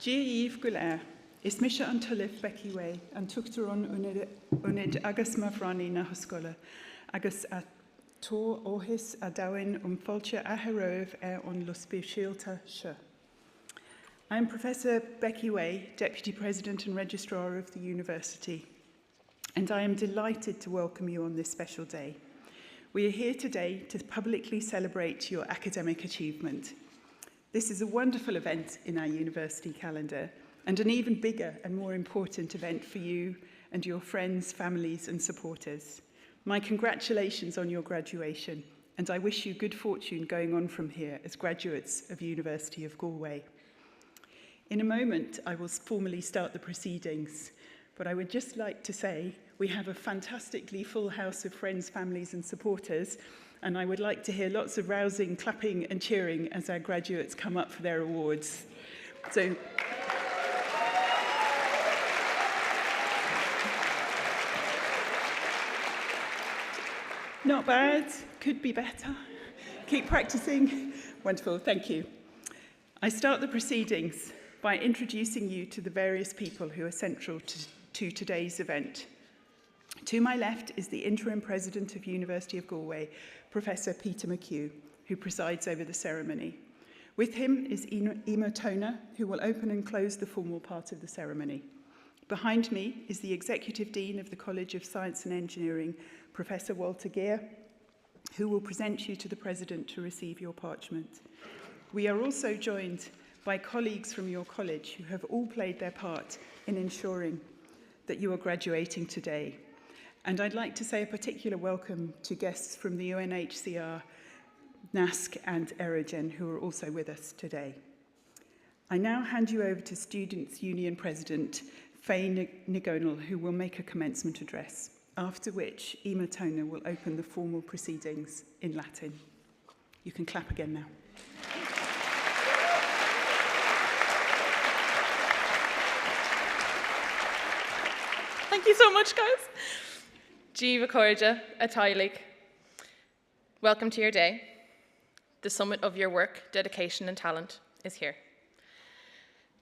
Díomh go léir, is mise an tulibh Becky Way an tuachtarón unid agus mafrani na hoscoile agus a tó óhis a dain fáilte a heroibh on luspéisialta se. I am Professor Becky Way, Deputy President and Registrar of the University, and I am delighted to welcome you on this special day. We are here today to publicly celebrate your academic achievement. This is a wonderful event in our university calendar, and an even bigger and more important event for you and your friends, families and supporters. My congratulations on your graduation, and I wish you good fortune going on from here as graduates of University of Galway. In a moment, I will formally start the proceedings, but I would just like to say we have a fantastically full house of friends, families and supporters, and I would like to hear lots of rousing, clapping and cheering as our graduates come up for their awards. So, not bad, could be better. Keep practicing. Wonderful, thank you. I start the proceedings by introducing you to the various people who are central to today's event. To my left is the Interim President of University of Galway, Professor Peter McHugh, who presides over the ceremony. With him is Emer Toner, who will open and close the formal part of the ceremony. Behind me is the Executive Dean of the College of Science and Engineering, Professor Walter Geer, who will present you to the President to receive your parchment. We are also joined by colleagues from your college who have all played their part in ensuring that you are graduating today. And I'd like to say a particular welcome to guests from the UNHCR, NASC and Erogen, who are also with us today. I now hand you over to Students' Union President Faye Nagonal, who will make a commencement address, after which Emer Toner will open the formal proceedings in Latin. You can clap again now. Thank you so much, guys. Díomh Corja, a Tailig. Welcome to your day. The summit of your work, dedication and talent is here.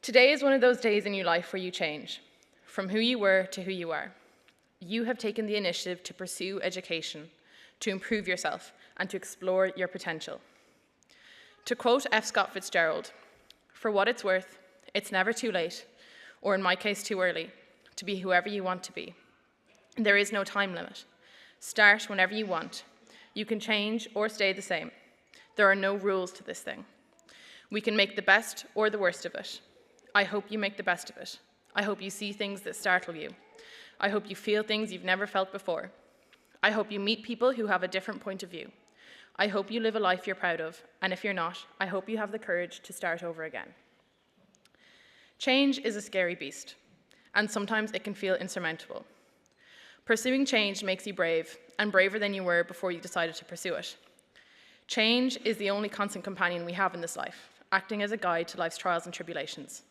Today is one of those days in your life where you change, from who you were to who you are. You have taken the initiative to pursue education, to improve yourself, and to explore your potential. To quote F. Scott Fitzgerald, "For what it's worth, it's never too late, or in my case too early, to be whoever you want to be. There is no time limit. Start whenever you want. You can change or stay the same. There are no rules to this thing. We can make the best or the worst of it. I hope you make the best of it. I hope you see things that startle you. I hope you feel things you've never felt before. I hope you meet people who have a different point of view. I hope you live a life you're proud of, and if you're not, I hope you have the courage to start over again." Change is a scary beast, and sometimes it can feel insurmountable. Pursuing change makes you brave, and braver than you were before you decided to pursue it. Change is the only constant companion we have in this life, acting as a guide to life's trials and tribulations.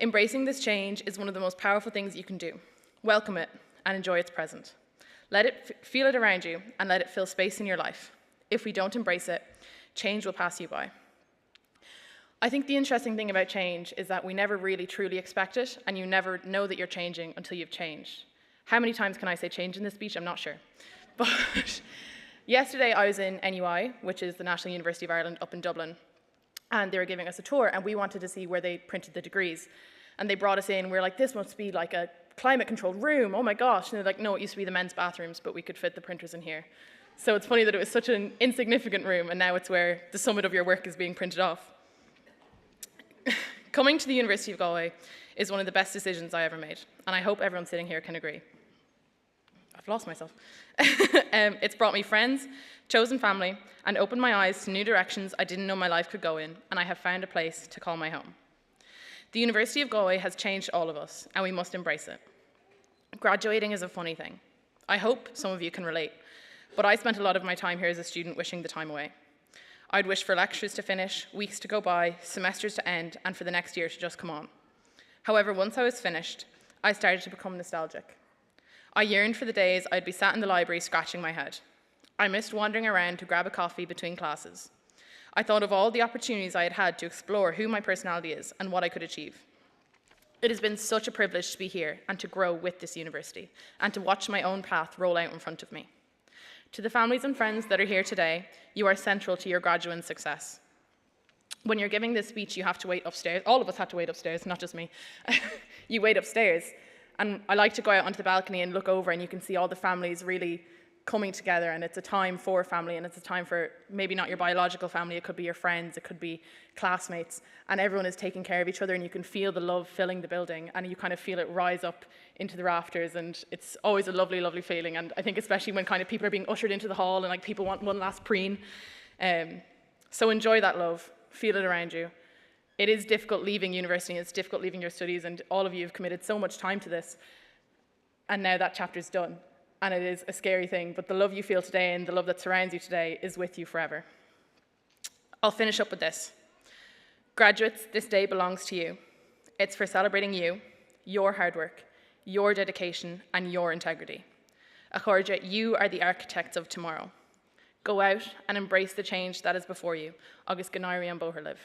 Embracing this change is one of the most powerful things you can do. Welcome it and enjoy its present. Feel it around you and let it fill space in your life. If we don't embrace it, change will pass you by. I think the interesting thing about change is that we never really truly expect it, and you never know that you're changing until you've changed. How many times can I say change in this speech? I'm not sure. But yesterday I was in NUI, which is the National University of Ireland up in Dublin, and they were giving us a tour, and we wanted to see where they printed the degrees. And they brought us in, we were like, this must be like a climate-controlled room, oh my gosh. And they're like, no, it used to be the men's bathrooms, but we could fit the printers in here. So it's funny that it was such an insignificant room, and now it's where the summit of your work is being printed off. Coming to the University of Galway is one of the best decisions I ever made, and I hope everyone sitting here can agree. I've lost myself. It's brought me friends, chosen family, and opened my eyes to new directions I didn't know my life could go in, and I have found a place to call my home. The University of Galway has changed all of us, and we must embrace it. Graduating is a funny thing. I hope some of you can relate, but I spent a lot of my time here as a student wishing the time away. I'd wish for lectures to finish, weeks to go by, semesters to end, and for the next year to just come on. However, once I was finished, I started to become nostalgic. I yearned for the days I'd be sat in the library scratching my head. I missed wandering around to grab a coffee between classes. I thought of all the opportunities I had had to explore who my personality is and what I could achieve. It has been such a privilege to be here and to grow with this university and to watch my own path roll out in front of me. To the families and friends that are here today, you are central to your graduate success. When you're giving this speech, you have to wait upstairs. All of us had to wait upstairs, not just me. You wait upstairs. And I like to go out onto the balcony and look over, and you can see all the families really coming together, and it's a time for family, and it's a time for maybe not your biological family, it could be your friends, it could be classmates, and everyone is taking care of each other, and you can feel the love filling the building, and you kind of feel it rise up into the rafters, and it's always a lovely, lovely feeling. And I think especially when kind of people are being ushered into the hall and like people want one last preen. So enjoy that love, feel it around you. It is difficult leaving university, it's difficult leaving your studies, and all of you have committed so much time to this, and now that chapter's done. And it is a scary thing, but the love you feel today and the love that surrounds you today is with you forever. I'll finish up with this. Graduates, this day belongs to you. It's for celebrating you, your hard work, your dedication, and your integrity. Acharja, you are the architects of tomorrow. Go out and embrace the change that is before you. Agus Ganairi and Boher live.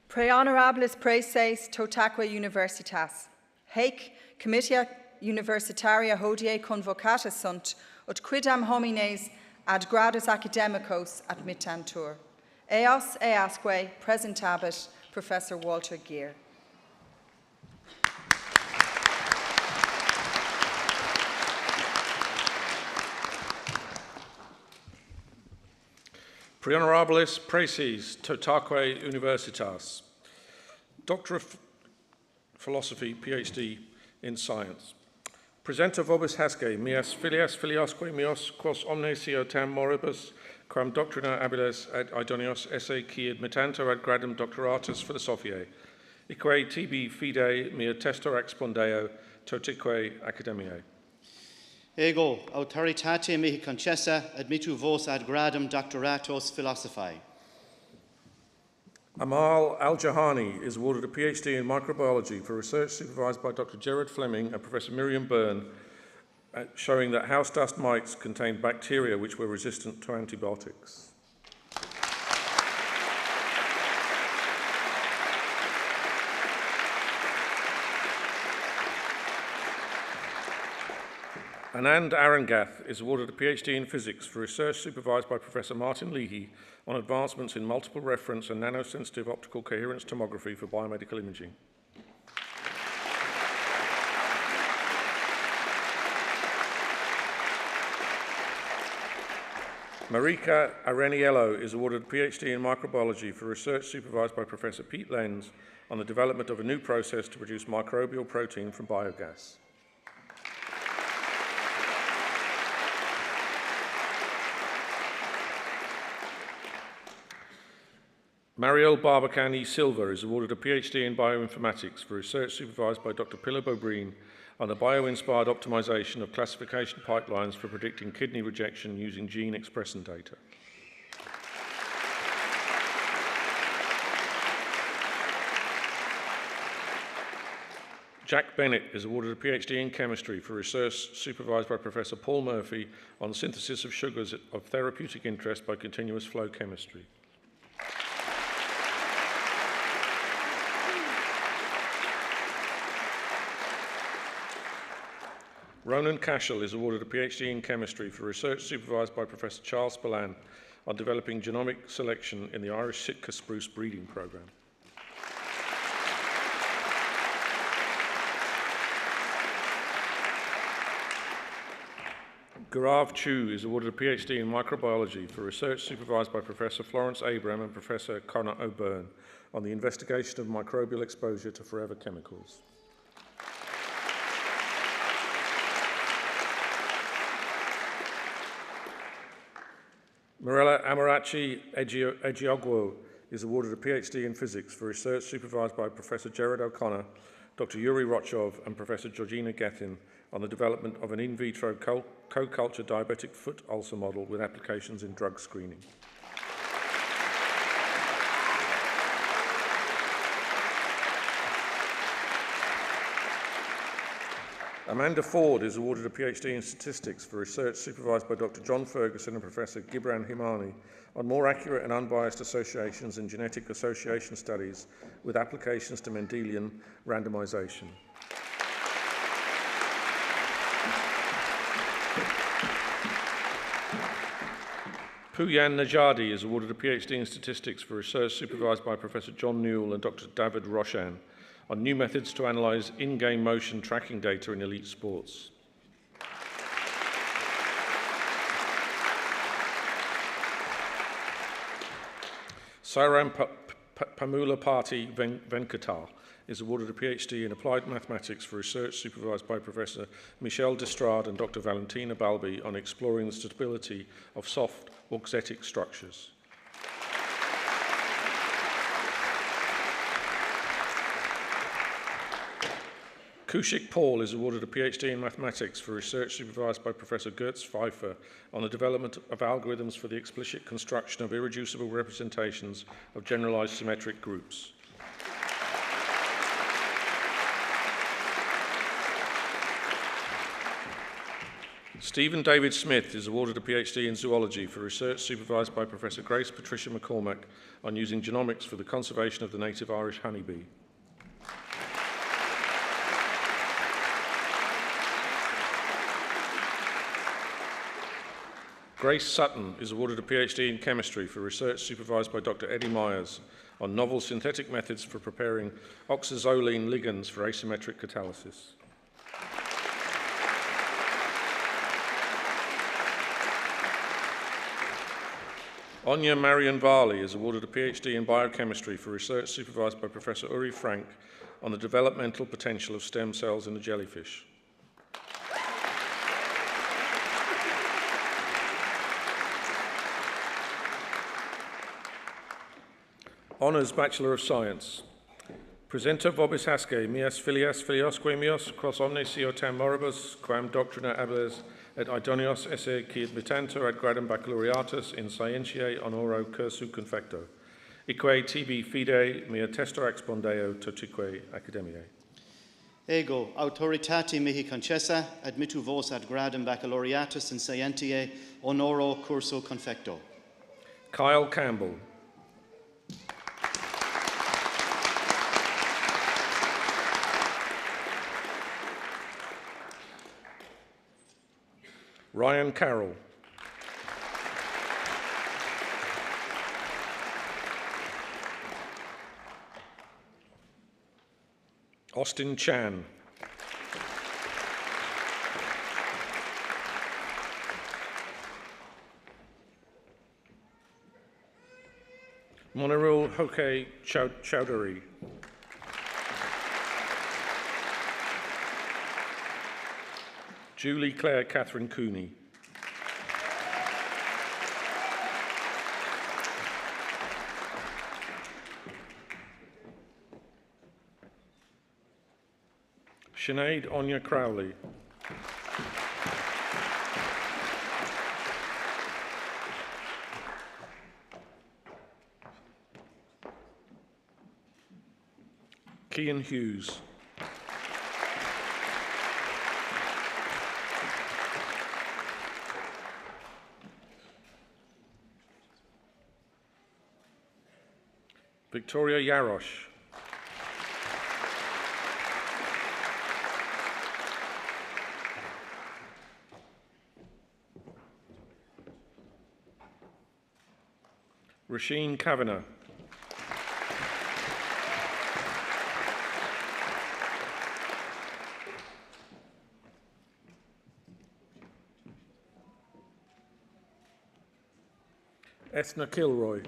Pre honorables praeses totaque universitas. Haec comitia universitaria hodie convocatus sunt, ut quidam homines ad gradus academicos admittantur. Eos easque presentabit Professor Walter Geer. Pre honorables praeses totaque universitas. Doctor of Philosophy, PhD in Science. Presenter vobis hasce, mias filias filiasque meos, quos omnesio tam moribus, quam doctrina habiles ad idonios esse qui admittantur ad gradum doctoratus philosophiae, ique tibi fide mea testor explondeo totique academiae. Ego autoritate mihi concessa admittu vos ad gradum doctoratos philosophiae. Amal Al-Jahani is awarded a PhD in microbiology for research supervised by Dr. Gerard Fleming and Professor Miriam Byrne, showing that house dust mites contained bacteria which were resistant to antibiotics. Anand Arangath is awarded a PhD in physics for research supervised by Professor Martin Leahy on advancements in multiple reference and nanosensitive optical coherence tomography for biomedical imaging. Marika Areniello is awarded a PhD in microbiology for research supervised by Professor Pete Lenz on the development of a new process to produce microbial protein from biogas. Mariel Barbacani Silva is awarded a PhD in bioinformatics for research supervised by Dr. Pilar Bobreen on the bio-inspired optimization of classification pipelines for predicting kidney rejection using gene expression data. Jack Bennett is awarded a PhD in chemistry for research supervised by Professor Paul Murphy on synthesis of sugars of therapeutic interest by continuous flow chemistry. Ronan Cashel is awarded a PhD in chemistry for research supervised by Professor Charles Spillane on developing genomic selection in the Irish Sitka spruce breeding program. Gaurav Chu is awarded a PhD in microbiology for research supervised by Professor Florence Abram and Professor Connor O'Byrne on the investigation of microbial exposure to forever chemicals. Mirella Amarachi Egiogwo is awarded a PhD in physics for research supervised by Professor Gerard O'Connor, Dr. Yuri Rochov, and Professor Georgina Gethin on the development of an in vitro co-culture diabetic foot ulcer model with applications in drug screening. Amanda Ford is awarded a PhD in Statistics for research supervised by Dr. John Ferguson and Professor Gibran Himani on more accurate and unbiased associations and genetic association studies with applications to Mendelian randomization. Pooyan Najadi is awarded a PhD in Statistics for research supervised by Professor John Newell and Dr. David Roshan on new methods to analyse in-game motion tracking data in elite sports. Sairam Pamulapati Venkatar is awarded a PhD in Applied Mathematics for research supervised by Professor Michel Destrade and Dr. Valentina Balbi on exploring the stability of soft auxetic structures. Kushik Paul is awarded a PhD in Mathematics for research supervised by Professor Gertz Pfeiffer on the development of algorithms for the explicit construction of irreducible representations of generalized symmetric groups. Stephen David Smith is awarded a PhD in Zoology for research supervised by Professor Grace Patricia McCormack on using genomics for the conservation of the native Irish honeybee. Grace Sutton is awarded a PhD in Chemistry for research supervised by Dr. Eddie Myers on novel synthetic methods for preparing oxazoline ligands for asymmetric catalysis. Anya Marian Varley is awarded a PhD in Biochemistry for research supervised by Professor Uri Frank on the developmental potential of stem cells in a jellyfish. Honours Bachelor of Science. Presenter vobis hasce, mias filias filiosque meos, quos omnes siotam moribus, quam doctrina habeles et idonios esse qui admittantur ad gradum baccalaureatus in scientiae honoro cursu confecto. Ique tibi fide mea testor expondeo totique academiae. Ego, autoritati mihi concessa, admittu vos ad gradum baccalaureatus in scientiae honoro cursu confecto. Kyle Campbell. Ryan Carroll. Austin Chan. Monirul Hoke Chowdhury. Julie Claire Catherine Cooney. Sinead Anya Crowley. Cian Hughes. Victoria Yarosh. Rasheen Kavanagh. Ethna Kilroy.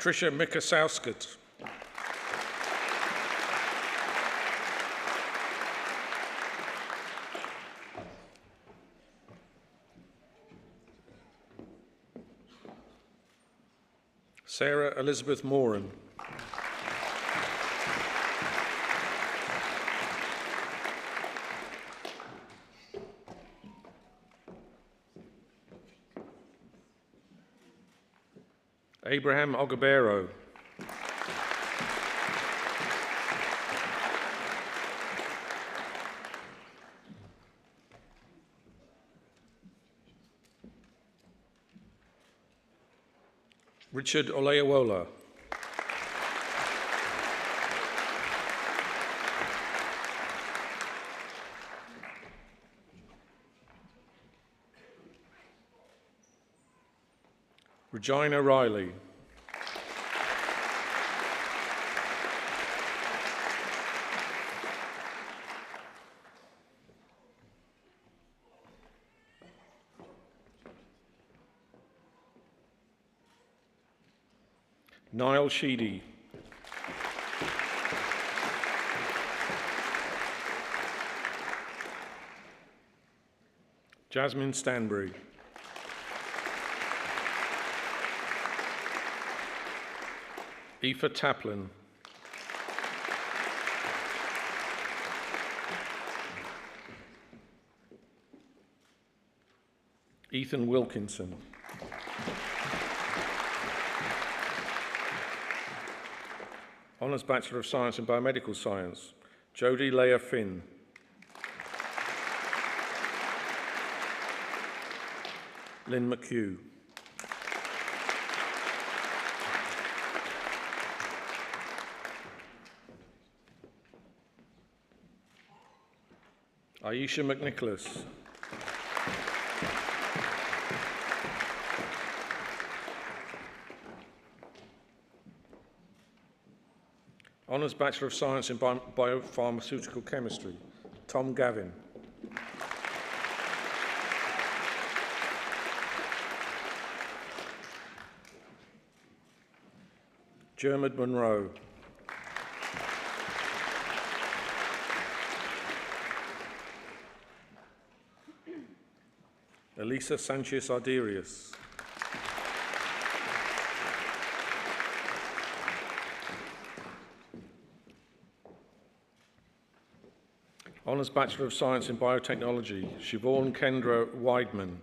Patricia Mikasowskit. Sarah Elizabeth Moran. Abraham Ogabero. Richard Oleawola. Regina Riley. Niall Sheedy. Jasmine Stanbury. Aoife Taplin. Ethan Wilkinson. Honours Bachelor of Science in Biomedical Science, Jodie Leah Finn. Lynn McHugh. Aisha McNicholas. Honours Bachelor of Science in Biopharmaceutical Chemistry, Tom Gavin. Jermid Monroe. Elisa Sanchez Arderius. Honours Bachelor of Science in Biotechnology, Siobhan Kendra Weidman.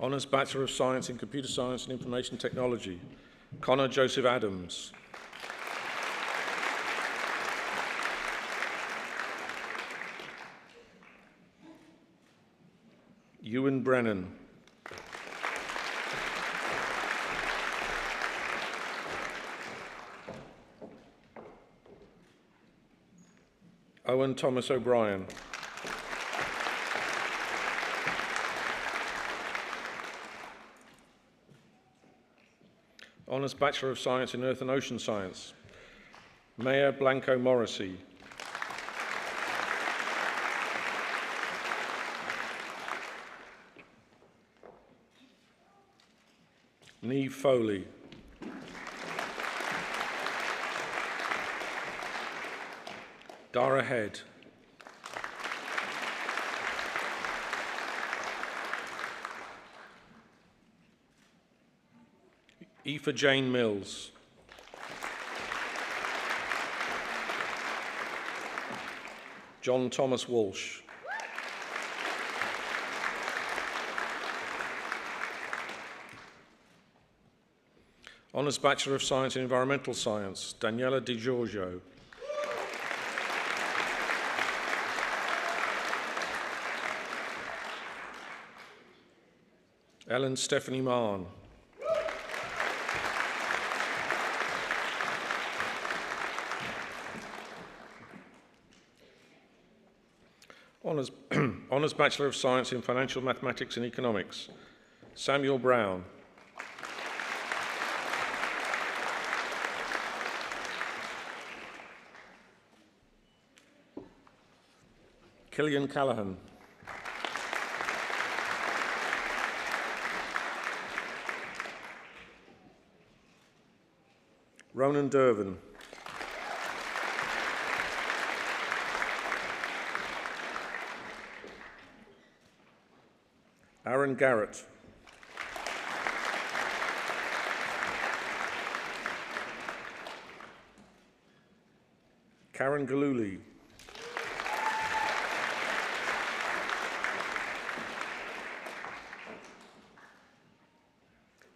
Honours Bachelor of Science in Computer Science and Information Technology, Connor Joseph Adams. Ewan Brennan. Owen Thomas O'Brien. Honours Bachelor of Science in Earth and Ocean Science, Maya Blanco Morrissey. Neve Foley. Dara Head. Aoife Jane Mills. John Thomas Walsh. Honours Bachelor of Science in Environmental Science, Daniela Di Giorgio. Ellen Stephanie Mahon. Honours Bachelor of Science in Financial Mathematics and Economics, Samuel Brown. Killian Callaghan. Ronan Dervin. Aaron Garrett. Karen Galuli.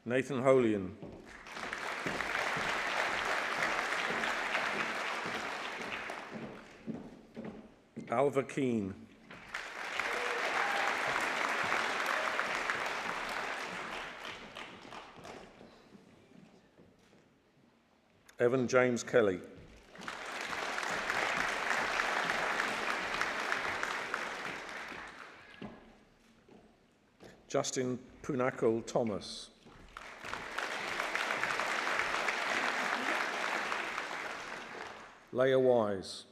Nathan Holian. Alva Keane. Evan James Kelly. Justin Punakul Thomas. Leah Wise.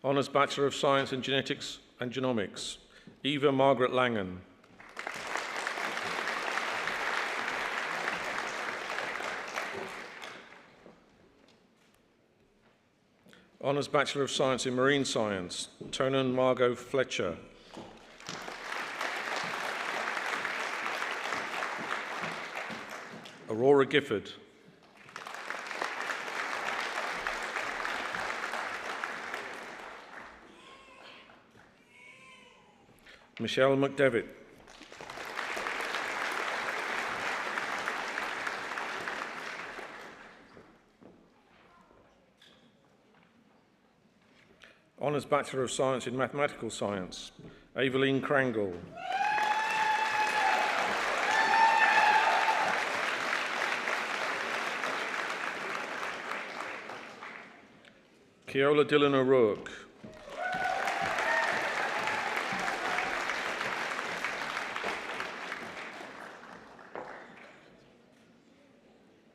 Honours Bachelor of Science in Genetics and Genomics, Eva Margaret Langan. Honours Bachelor of Science in Marine Science, Tonan Margot Fletcher. Aurora Gifford. Michelle McDevitt. Honours Bachelor of Science in Mathematical Science, Aveline Krangle. Keola Dillon O'Rourke.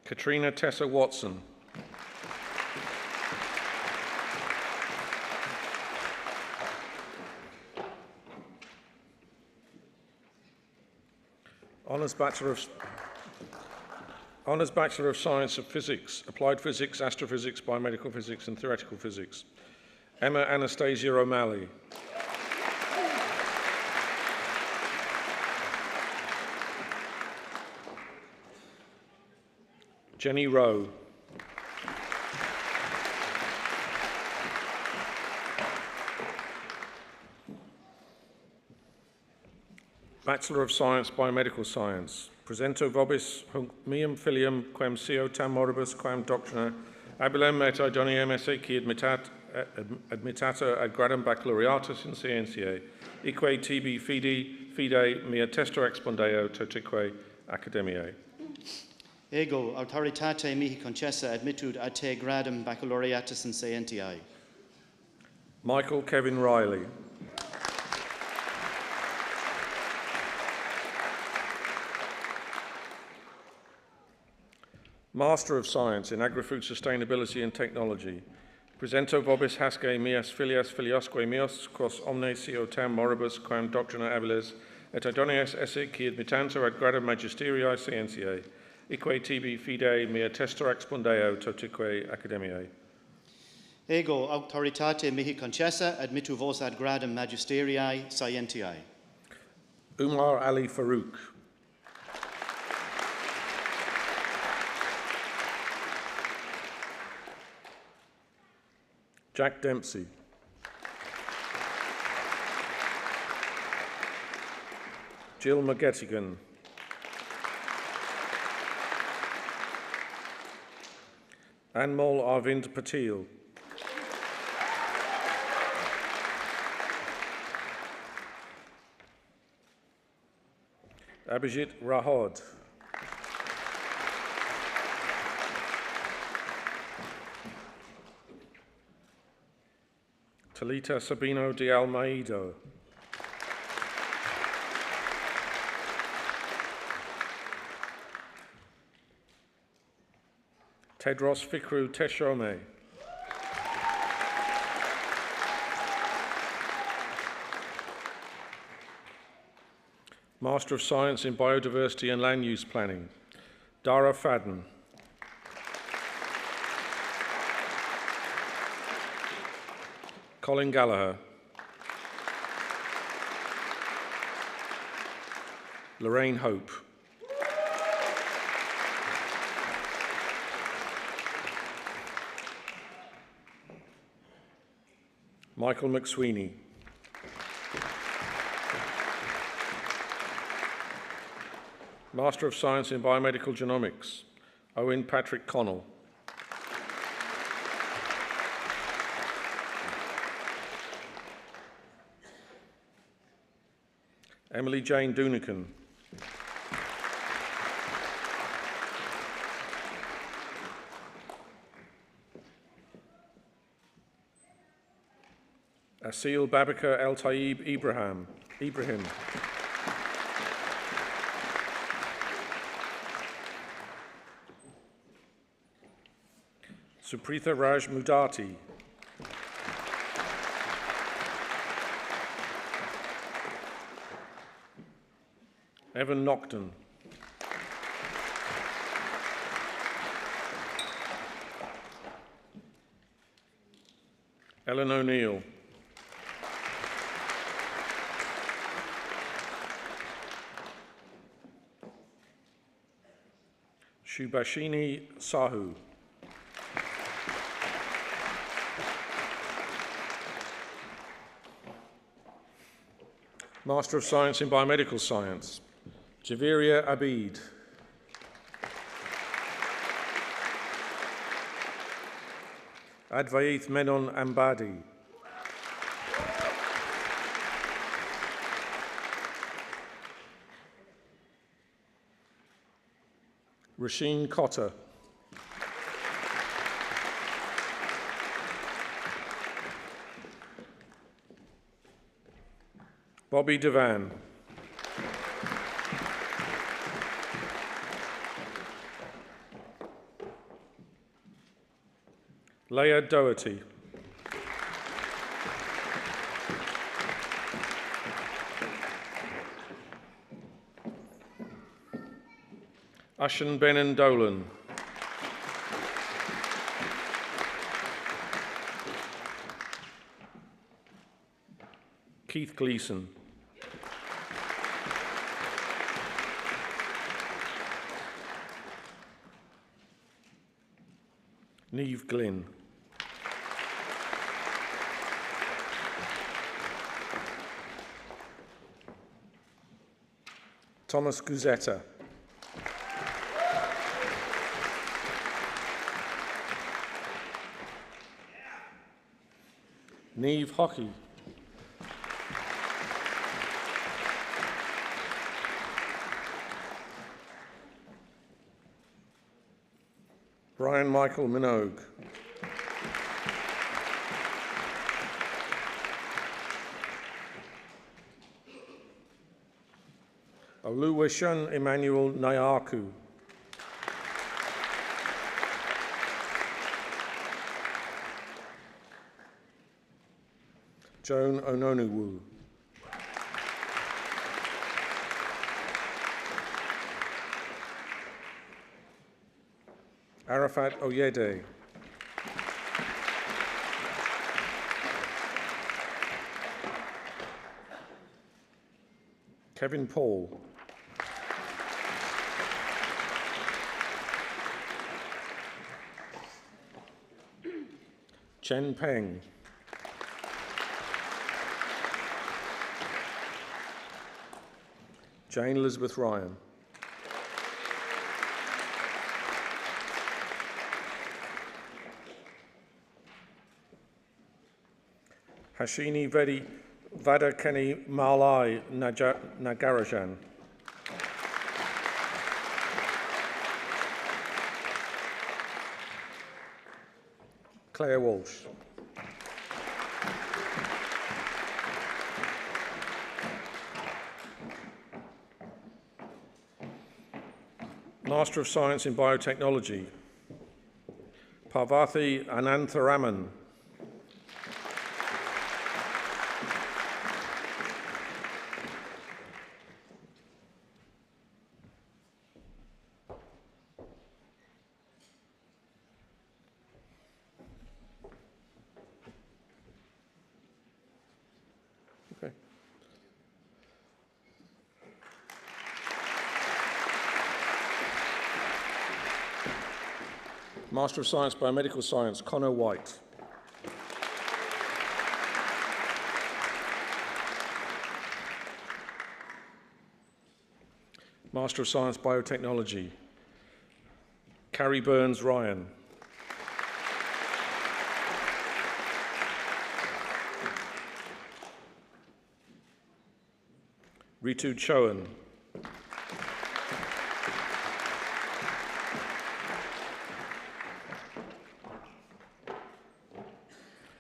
Katrina Tessa Watson. Honours Bachelor of Science of Physics, Applied Physics, Astrophysics, Biomedical Physics and Theoretical Physics, Emma Anastasia O'Malley. Jenny Rowe. Bachelor of Science, Biomedical Science, Presento vobis mium filium quem sio tam moribus quam doctrina abilem et idonium esse qui admitata ad gradum baccalaureatus in scientiae, eque tibi fide mea testo expondeo totique academiae. Ego autoritate mihi concessa admitud ad te gradum baccalaureatus in scientiae. Michael Kevin Riley. Master of Science in Agri-Food Sustainability and Technology, Presento vobis hasce mias filias filiosque meos, quos omne sio tam moribus quam doctrina abiles, et idonius esse qui admittantur ad gradum magisteriae scientiae, eque tibi fide mea testo expondeo totique academiae. Ego autoritate mihi concessa admittu vos ad gradum magisteriae scientiae. Umar Ali Farouk. Jack Dempsey. Jill McGettigan. Anmol Arvind Patil. Abhijit Rahod. Talita Sabino de Almaido. Tedros Fikru Teshome. Master of Science in Biodiversity and Land Use Planning, Dara Fadden. Colin Gallagher. Lorraine Hope. Michael McSweeney. Master of Science in Biomedical Genomics, Owen Patrick Connell. Emily Jane Dunican. Asil Babika El Taib Ibrahim. Supritha Raj Mudati. Evan Nocton. Ellen O'Neill. Shubhashini Sahu. Master of Science in Biomedical Science, Javiria Abid. Advaith Menon Ambadi. Rasheen Cotter. Bobby Devan. Leah Doherty. Ushan Benin Dolan. Keith Gleeson. Neve Glynn. Thomas Guzetta. Neve Hockey. Brian Michael Minogue. Oluwaseun Emmanuel Nyaku. Joan Ononuwu. Arafat Oyede. Kevin Paul. Chen Peng. Jane Elizabeth Ryan. Hashini Vadakeni Malai Nagarajan. Claire Walsh. Master of Science in Biotechnology, Parvathy Anantharaman. Okay. Master of Science, Biomedical Science, Connor White. Master of Science Biotechnology, Carrie Burns-Ryan. Ritu Chowan.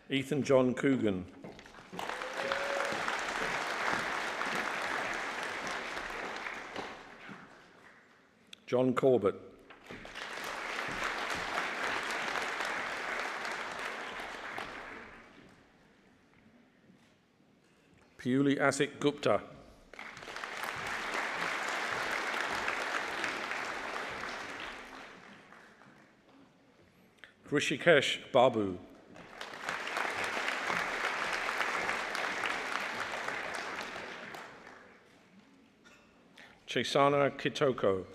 Ethan John Coogan. John Corbett. Piyuli Asik Gupta. Rishikesh Babu. Chesana Kitoko.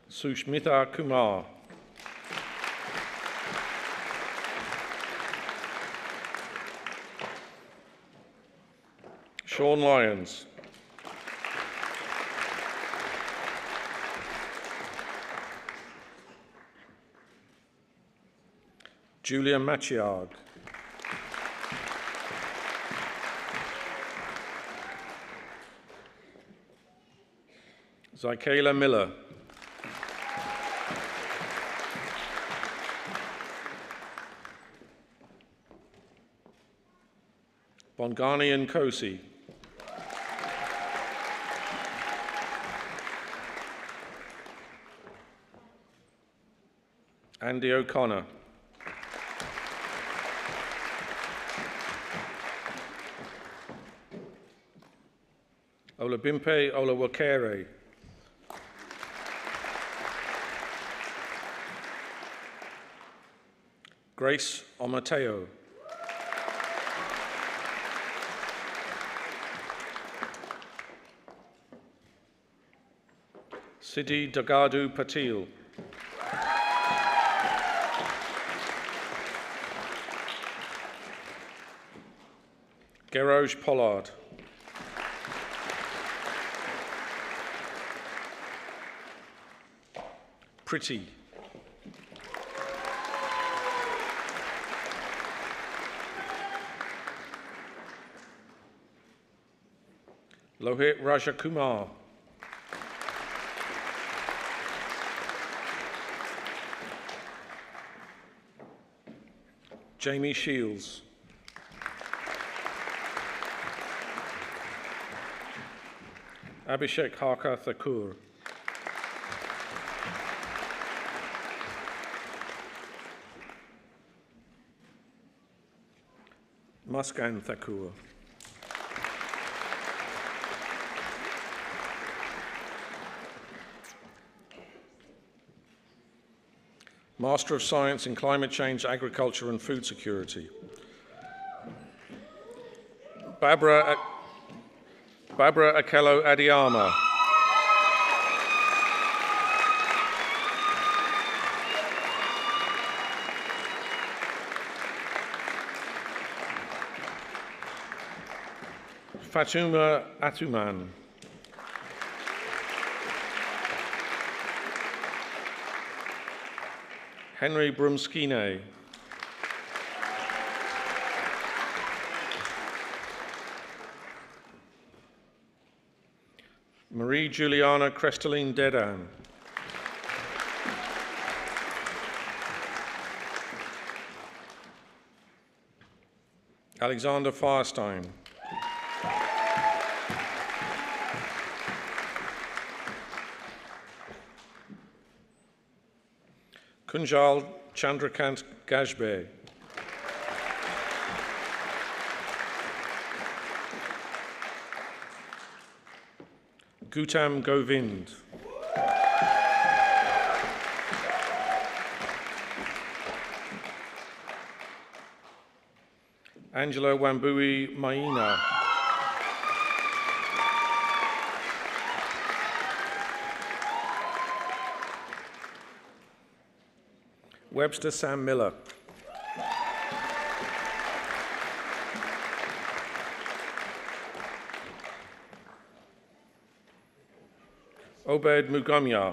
Sushmita Kumar. Sean Lyons. Julia Machiard. Zykaela Miller. Bongani Nkosi. Andy O'Connor. Olabimpe Olawokere. Grace Omateo. Siddhi Dagadu Patil. Geroj Pollard. Pretty. Lohit Rajakumar. Jamie Shields. Abhishek Harka Thakur. Muskan Thakur. Master of Science in Climate Change, Agriculture and Food Security. Barbara Akello Adiyama. Fatuma Atuman. Henry Brumskine. Marie Juliana Crestaline Dedan. Alexander Firestein. Kunjal Chandrakant Gajbe. Gautam Govind. Angela Wambui Maina. Webster Sam Miller. Obed Mugumya.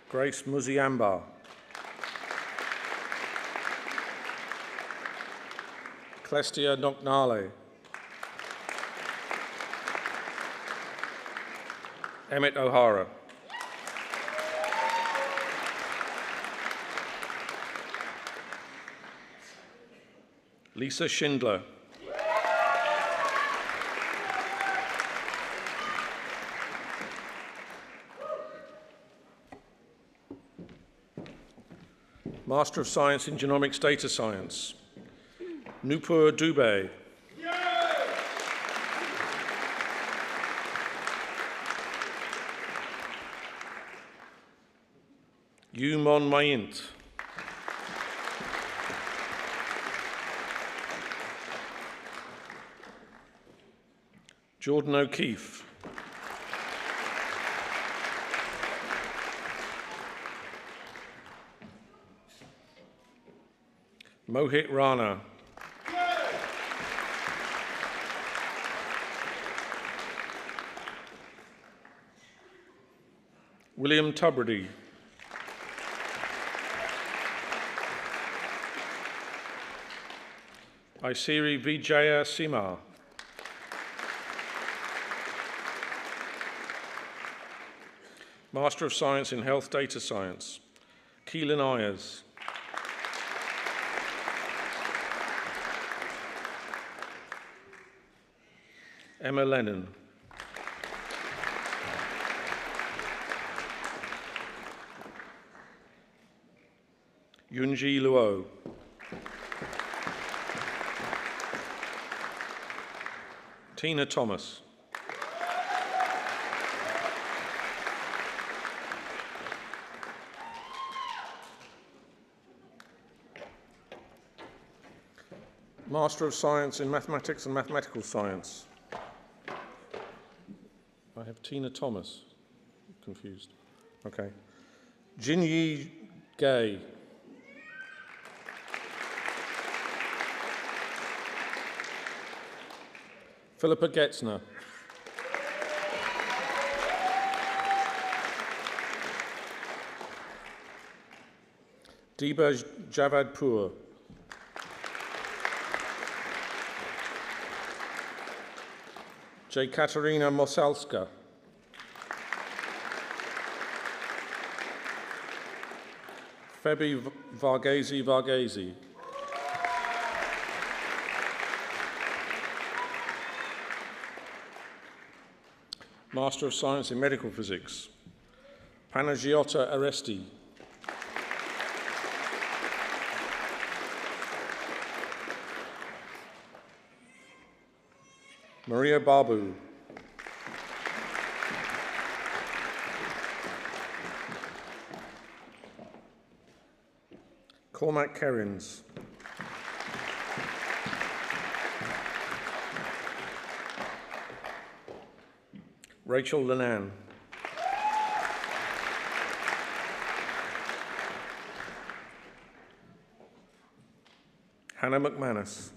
Grace Muziamba. Clestia Knocknale. Emmett O'Hara. Lisa Schindler. Master of Science in Genomics Data Science, Nupur Dubey. Yumon Mayint. Jordan O'Keefe. Mohit Rana. William Tubridy. Isiri Vijaya Sima. Master of Science in Health Data Science, Keelan Ayers. Emma Lennon. Yunji Luo. Tina Thomas. Master of Science in Mathematics and Mathematical Science. I have Tina Thomas. Confused. Okay. Jinyi Gay. Philippa Getzner. Deba Javadpur. J. Katerina Mosalska. Febi Varghese. Master of Science in Medical Physics, Panagiota Aresti. Maria Babu. Cormac Kerins. Rachel Lenan. Hannah McManus.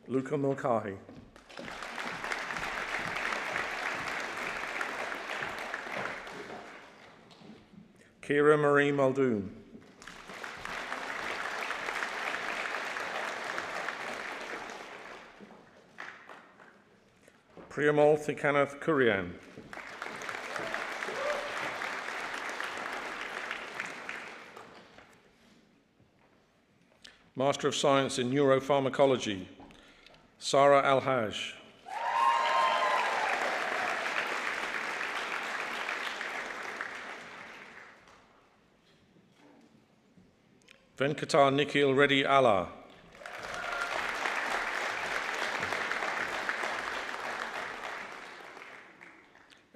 Luca Mulcahy. Kira Marie Muldoon. Priyamal Thikanath Kurian. Master of Science in Neuropharmacology, Sarah Al-Haj. Venkatar Nikhil Reddy Allah.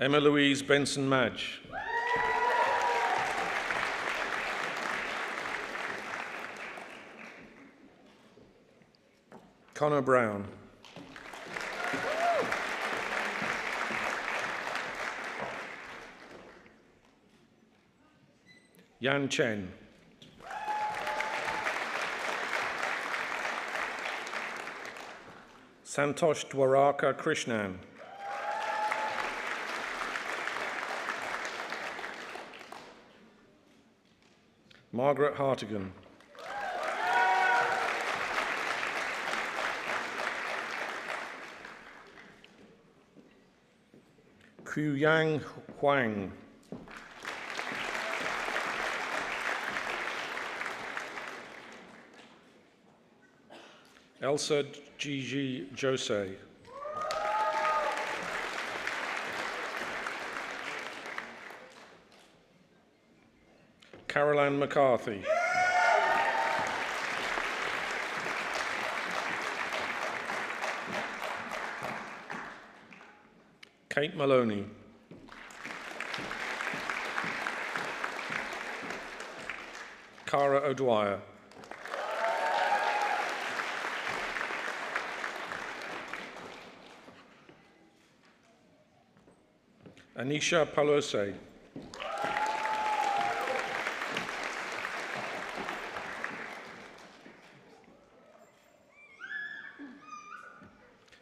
Emma Louise Benson Madge. Connor Brown. Yan Chen. Santosh Dwaraka Krishnan. Margaret Hartigan. Kuyang Huang. Elsa Gigi Jose. Caroline McCarthy. Kate Maloney. Cara O'Dwyer. Anisha Palose.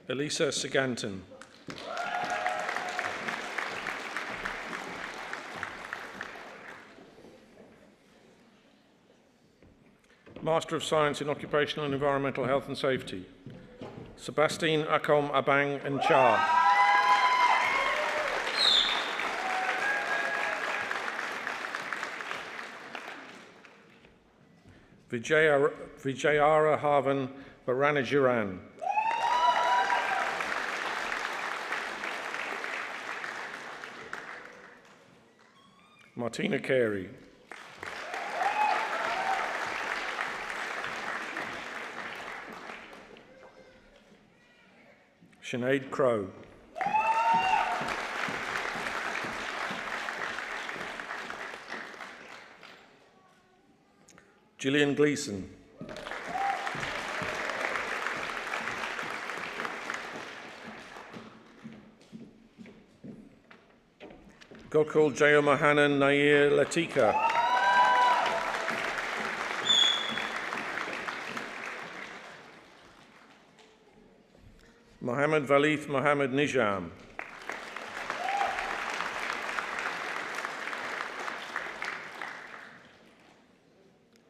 Elisa Siganton. Master of Science in Occupational and Environmental Health and Safety, Sebastine Akom Abang and Cha. Vijayara Havan Baranajiran. Martina Carey. Sinead Crow. Gillian Gleeson. Gokul Jayamohanan Nair Latika. Mohammed Valith Mohammed Nijam.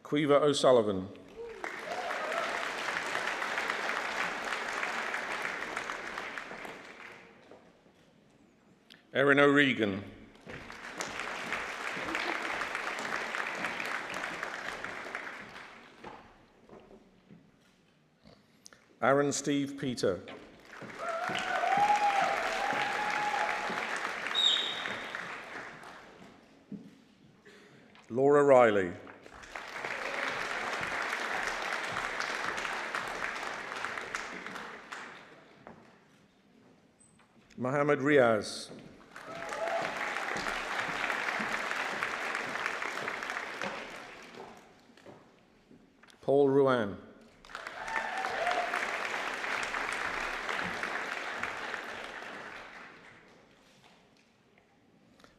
Quiva O'Sullivan. Erin O'Regan. Aaron Steve Peter. Laura Riley. Mohammed Riaz. Paul Ruan.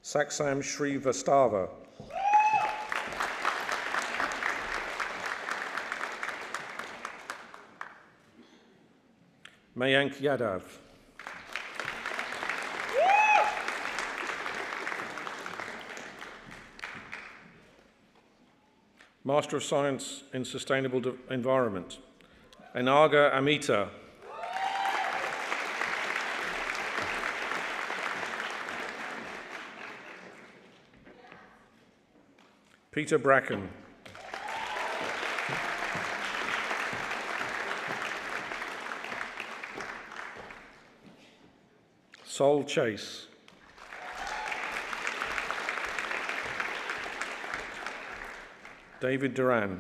Saksam Shrivastava. Mayank Yadav. Master of Science in Sustainable Environment, Enaga Amita. Peter Bracken. Sol Chase. David Duran.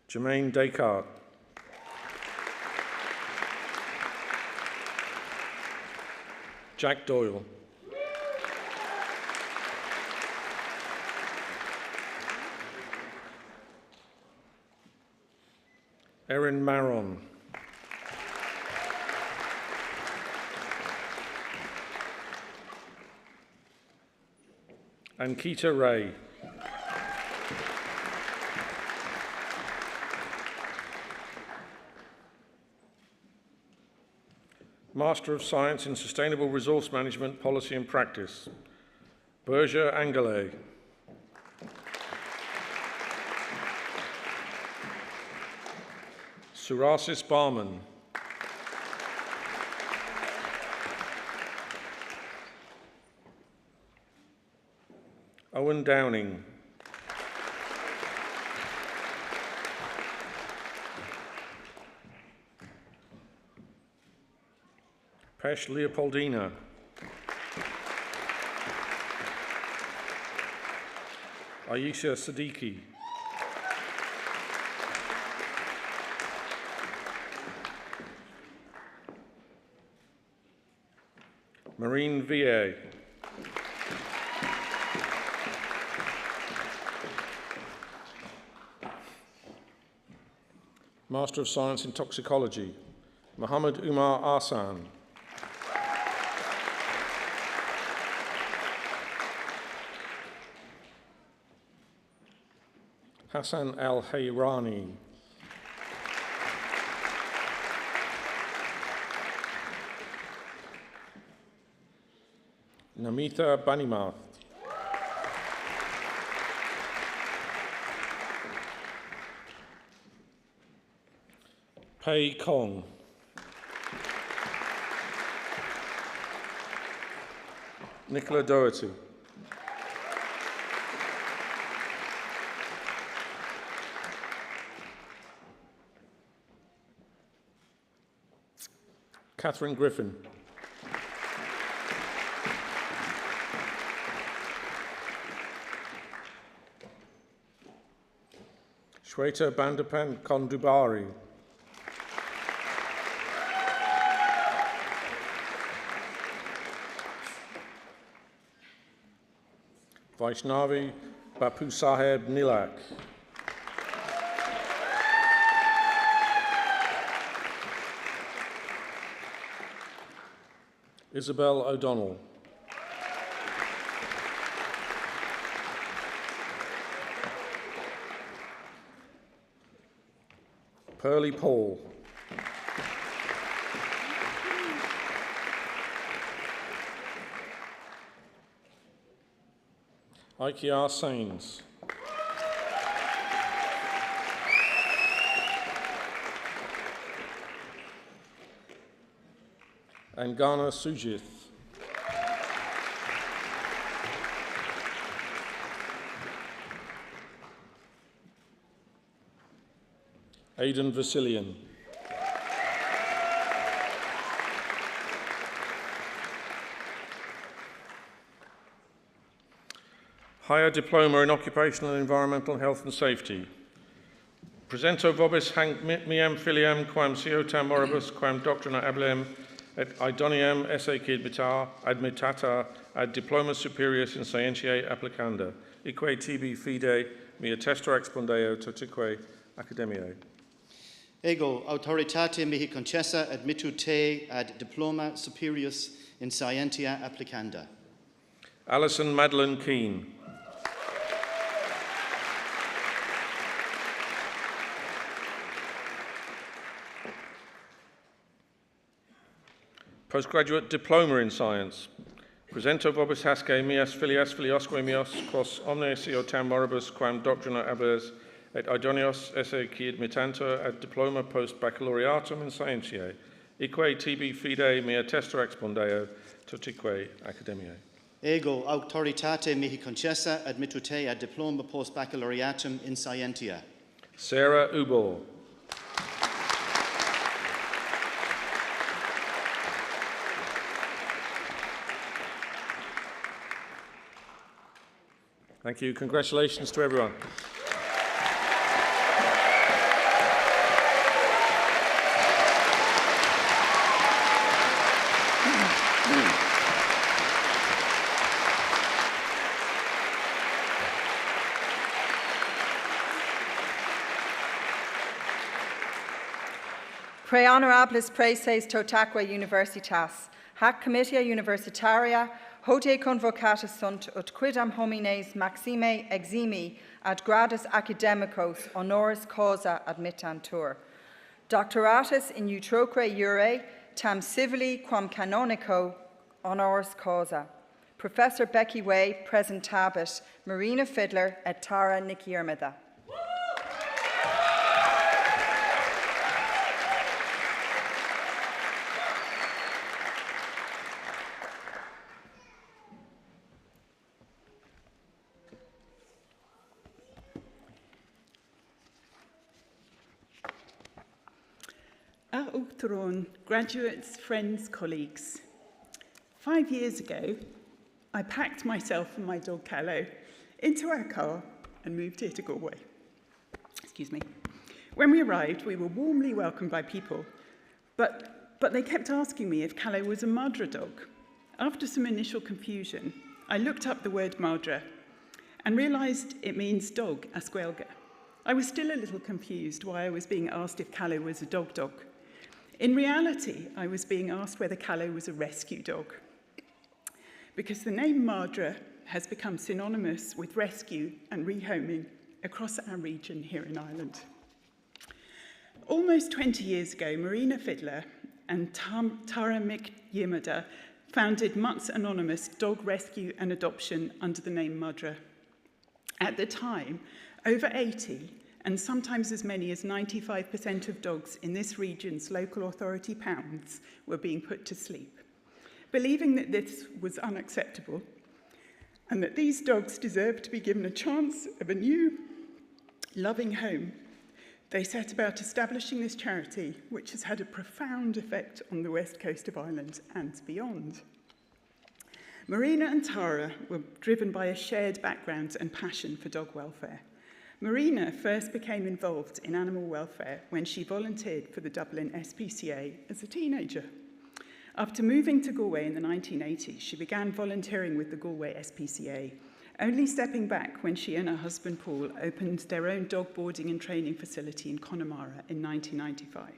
Jermaine Descartes. Jack Doyle. Erin Maron. Ankita Ray. Master of Science in Sustainable Resource Management, Policy and Practice, Berger Angele. Surasis Barman. Owen Downing. Pesh Leopoldina. Aisha Siddiqui. Marine Villiers. Master of Science in Toxicology, Muhammad Umar Arsan. Hassan Al-Hayrani. Namitha Banimath. Pei Kong. Nicola Doherty. Catherine Griffin. Shweta Bandapan Kondubari. Vaishnavi Bapu Saheb Nilak. Isabel O'Donnell. Pearlie Paul. Aikiar Sains. Angana Sujith. Aidan Vasilian. Higher Diploma in Occupational and Environmental Health and Safety. Presento vobis hanc miam filiam quam siotam moribus quam doctrina ablem et idoniam esse quid admitata ad diploma superius in scientiae applicanda, eque tibi fide mea testor expondeo totique academiae. Ego autoritate mihi concessa admittu te ad diploma superius in scientia applicanda. Alison Madeline Keane. Postgraduate Diploma in Science. Presento vobis hasce mias filias filiosque meos quos omne siotam moribus quam doctrina haberes et idonios esse qui admittantur ad diploma post baccalaureatum in scientiae, eque tibi fide mea testor expondeo totique academiae. Ego autoritate mihi concessa admittu te ad diploma post baccalaureatum in scientia. Sarah Ubor. Thank you. Congratulations to everyone. Pre honorables praeses totaque universitas, hac comitia universitaria, hodie convocatus sunt, ut quidam homines maxime eximi ad gradus academicos honoris causa admittantur. Doctoratus in utroque iure, tam civili quam canonico honoris causa. Professor Becky Way, present tabit, Marina Fiddler et Tara Nikiermada. Graduates, friends, colleagues. 5 years ago, I packed myself and my dog Callow into our car and moved here to Galway. Excuse me. When we arrived, we were warmly welcomed by people, but they kept asking me if Callow was a Madra dog. After some initial confusion, I looked up the word Madra and realised it means dog, asquelga. I was still a little confused why I was being asked if Callow was a dog. In reality, I was being asked whether Callow was a rescue dog, because the name Madra has become synonymous with rescue and rehoming across our region here in Ireland. Almost 20 years ago, Marina Fiddler and Tara Nikiermada founded Mutt's Anonymous Dog Rescue and Adoption under the name Madra. At the time, over 80 and sometimes as many as 95% of dogs in this region's local authority pounds were being put to sleep. Believing that this was unacceptable and that these dogs deserved to be given a chance of a new, loving home, they set about establishing this charity, which has had a profound effect on the west coast of Ireland and beyond. Marina and Tara were driven by a shared background and passion for dog welfare. Marina first became involved in animal welfare when she volunteered for the Dublin SPCA as a teenager. After moving to Galway in the 1980s, she began volunteering with the Galway SPCA, only stepping back when she and her husband Paul opened their own dog boarding and training facility in Connemara in 1995.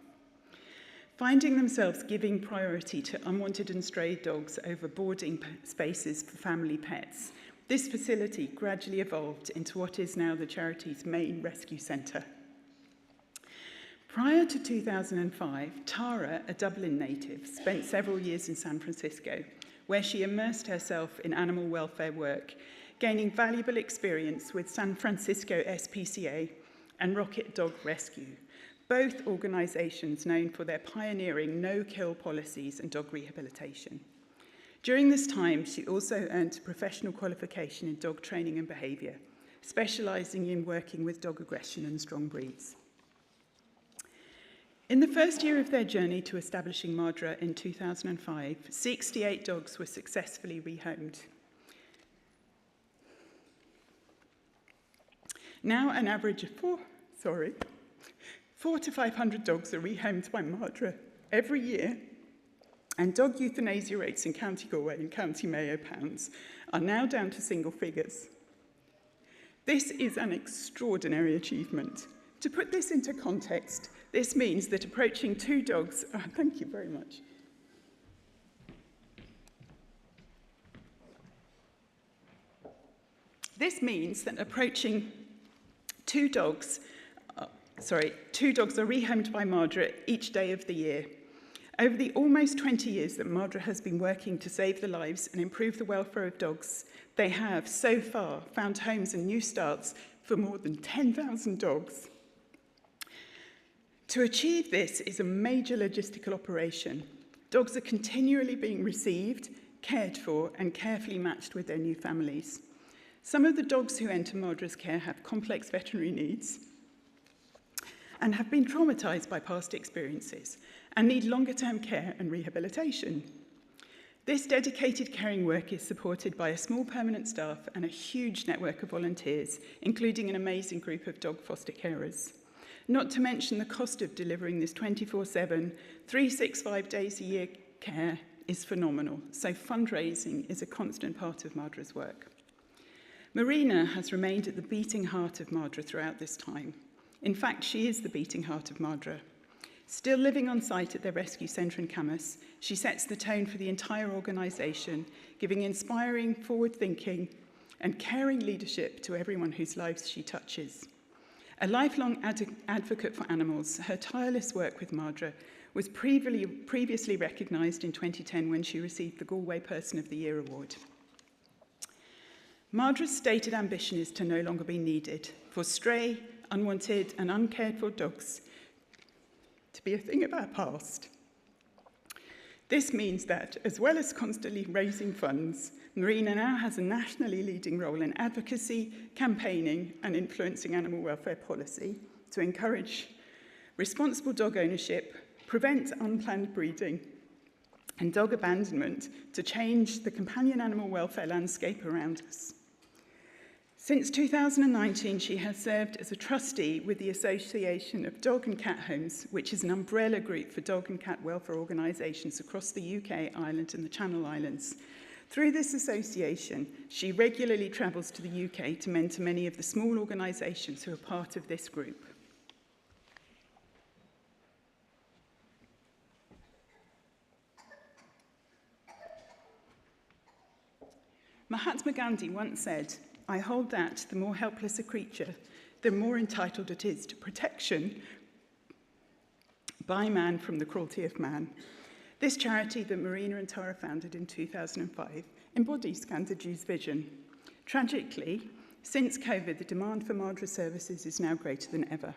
Finding themselves giving priority to unwanted and stray dogs over boarding spaces for family pets, this facility gradually evolved into what is now the charity's main rescue centre. Prior to 2005, Tara, a Dublin native, spent several years in San Francisco, where she immersed herself in animal welfare work, gaining valuable experience with San Francisco SPCA and Rocket Dog Rescue, both organisations known for their pioneering no-kill policies and dog rehabilitation. During this time, she also earned a professional qualification in dog training and behaviour, specialising in working with dog aggression and strong breeds. In the first year of their journey to establishing Madra in 2005, 68 dogs were successfully rehomed. Now an average of 400 to 500 dogs are rehomed by Madra every year, and dog euthanasia rates in County Galway and County Mayo pounds are now down to single figures. This is an extraordinary achievement. To put this into context, this means that approaching 2 dogs, thank you very much. This means that approaching 2 dogs are rehomed by Madra each day of the year. Over the almost 20 years that Madra has been working to save the lives and improve the welfare of dogs, they have so far found homes and new starts for more than 10,000 dogs. To achieve this is a major logistical operation. Dogs are continually being received, cared for, and carefully matched with their new families. Some of the dogs who enter Madra's care have complex veterinary needs and have been traumatised by past experiences and need longer-term care and rehabilitation. This dedicated caring work is supported by a small permanent staff and a huge network of volunteers, including an amazing group of dog foster carers. Not to mention the cost of delivering this 24/7, 365 days a year care is phenomenal, so fundraising is a constant part of Madra's work. Marina has remained at the beating heart of Madra throughout this time. In fact, she is the beating heart of Madra. Still living on site at their rescue centre in Camas, she sets the tone for the entire organisation, giving inspiring, forward-thinking and caring leadership to everyone whose lives she touches. A lifelong advocate for animals, her tireless work with Madra was previously recognised in 2010 when she received the Galway Person of the Year award. Mardra's stated ambition is to no longer be needed, for stray, unwanted and uncared for dogs to be a thing of our past. This means that, as well as constantly raising funds, Marina now has a nationally leading role in advocacy, campaigning and influencing animal welfare policy to encourage responsible dog ownership, prevent unplanned breeding and dog abandonment to change the companion animal welfare landscape around us. Since 2019, she has served as a trustee with the Association of Dog and Cat Homes, which is an umbrella group for dog and cat welfare organisations across the UK, Ireland and the Channel Islands. Through this association, she regularly travels to the UK to mentor many of the small organisations who are part of this group. Mahatma Gandhi once said, "I hold that the more helpless a creature, the more entitled it is to protection by man from the cruelty of man." This charity that Marina and Tara founded in 2005 embodies Gandhiji's vision. Tragically, since COVID, the demand for Madra services is now greater than ever.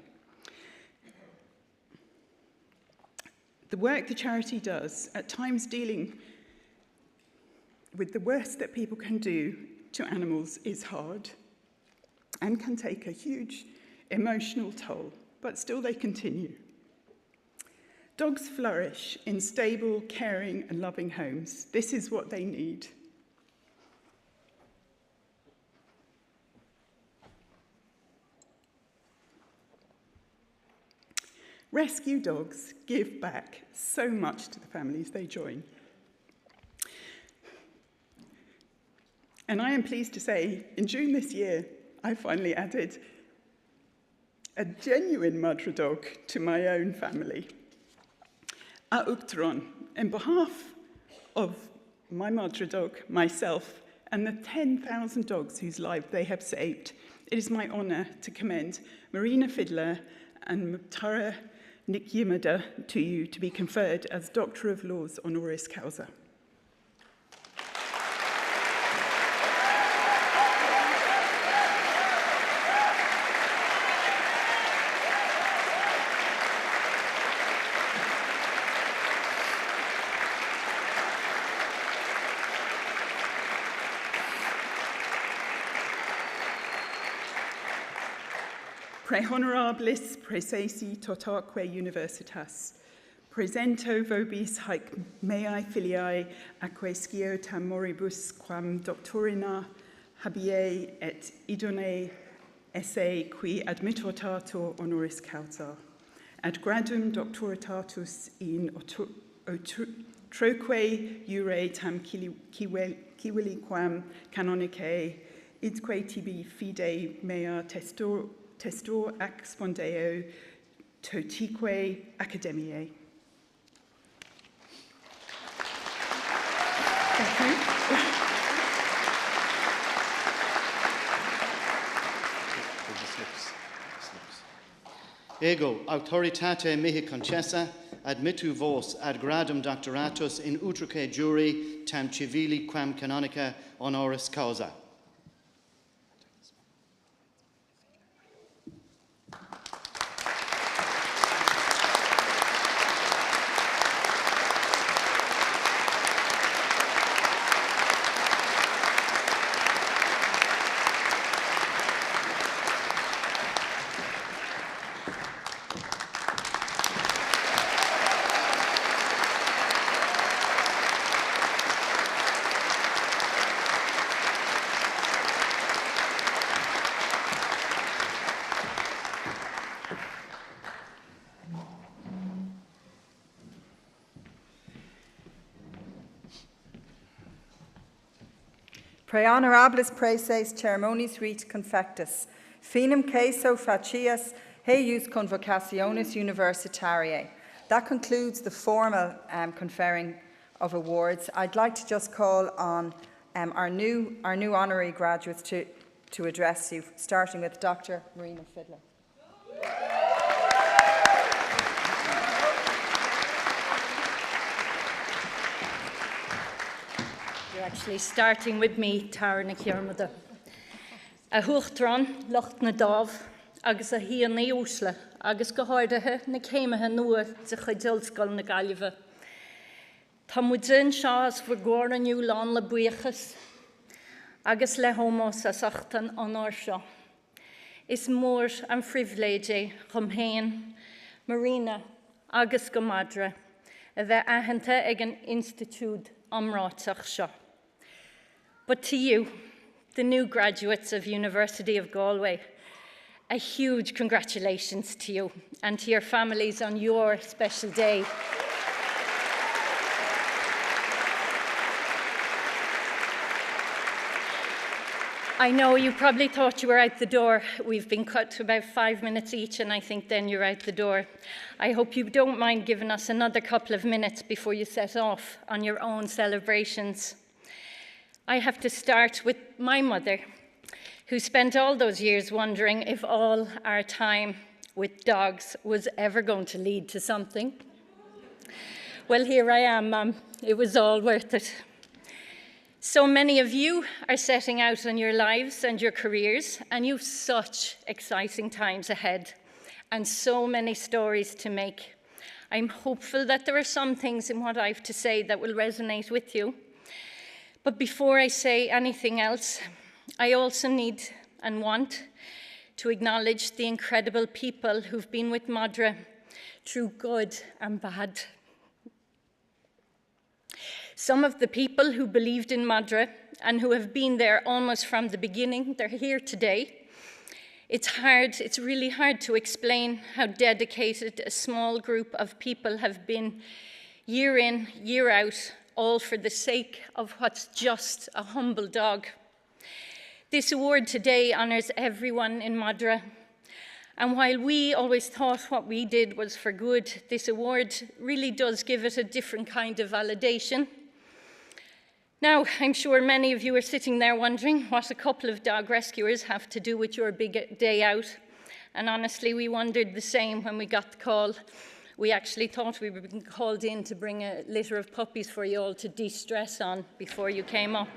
The work the charity does, at times dealing with the worst that people can do to animals, is hard and can take a huge emotional toll, but still they continue. Dogs flourish in stable, caring and loving homes. This is what they need. Rescue dogs give back so much to the families they join. And I am pleased to say, in June this year, I finally added a genuine Madra dog to my own family. A Uchtron, on behalf of my Madra dog, myself, and the 10,000 dogs whose lives they have saved, it is my honour to commend Marina Fiddler and Tara Nikyimada to you to be conferred as Doctor of Laws honoris causa. Pre honorabilis praesesi totaque universitas, presento vobis haec meae filiae aquae sciota moribus quam doctorina habiae et idonae esse qui admittotator honoris causa, ad gradum doctoritatus in troque iure tam civili quam canonicae idque tibi fide mea testor ac spondeo totique academiae. Ego, autoritate mihi concessa, admittu vos ad gradum doctoratus in utrique juri tam civili quam canonica honoris causa. Pre honorabilis praeses ceremoniis rite confectus, finum queso facias heius convocationis universitariae. That concludes the formal conferring of awards. I'd like to just call on our new honorary graduates to address you, starting with Dr. Marina Fiddler. You're actually starting with me, Tara na Ciarmada. A huchtran, locht na dáv, agus a hí na úsla, agus go háirithe na céimethe nua sa chuidilscoil na Gaillimhe. Tá muidin seás fu gór aniu lán le buíochas, agus le homos as achtan an áir. Is mór an frivléide chum héin, Marina agus go Madra, a bheith aithanta ag an institúd amráteach seo. But to you, the new graduates of University of Galway, a huge congratulations to you and to your families on your special day. I know you probably thought you were out the door. We've been cut to about 5 minutes each, and I think then you're out the door. I hope you don't mind giving us another couple of minutes before you set off on your own celebrations. I have to start with my mother, who spent all those years wondering if all our time with dogs was ever going to lead to something. Well, here I am, Mum. It was all worth it. So many of you are setting out on your lives and your careers, and you've such exciting times ahead and so many stories to make. I'm hopeful that there are some things in what I have to say that will resonate with you. But before I say anything else, I also need and want to acknowledge the incredible people who've been with Madra through good and bad. Some of the people who believed in Madra and who have been there almost from the beginning, they're here today. It's really hard to explain how dedicated a small group of people have been year in, year out, all for the sake of what's just a humble dog. This award today honours everyone in Madra. And while we always thought what we did was for good, this award really does give it a different kind of validation. Now, I'm sure many of you are sitting there wondering what a couple of dog rescuers have to do with your big day out. And honestly, we wondered the same when we got the call. We actually thought we were being called in to bring a litter of puppies for you all to de-stress on before you came up.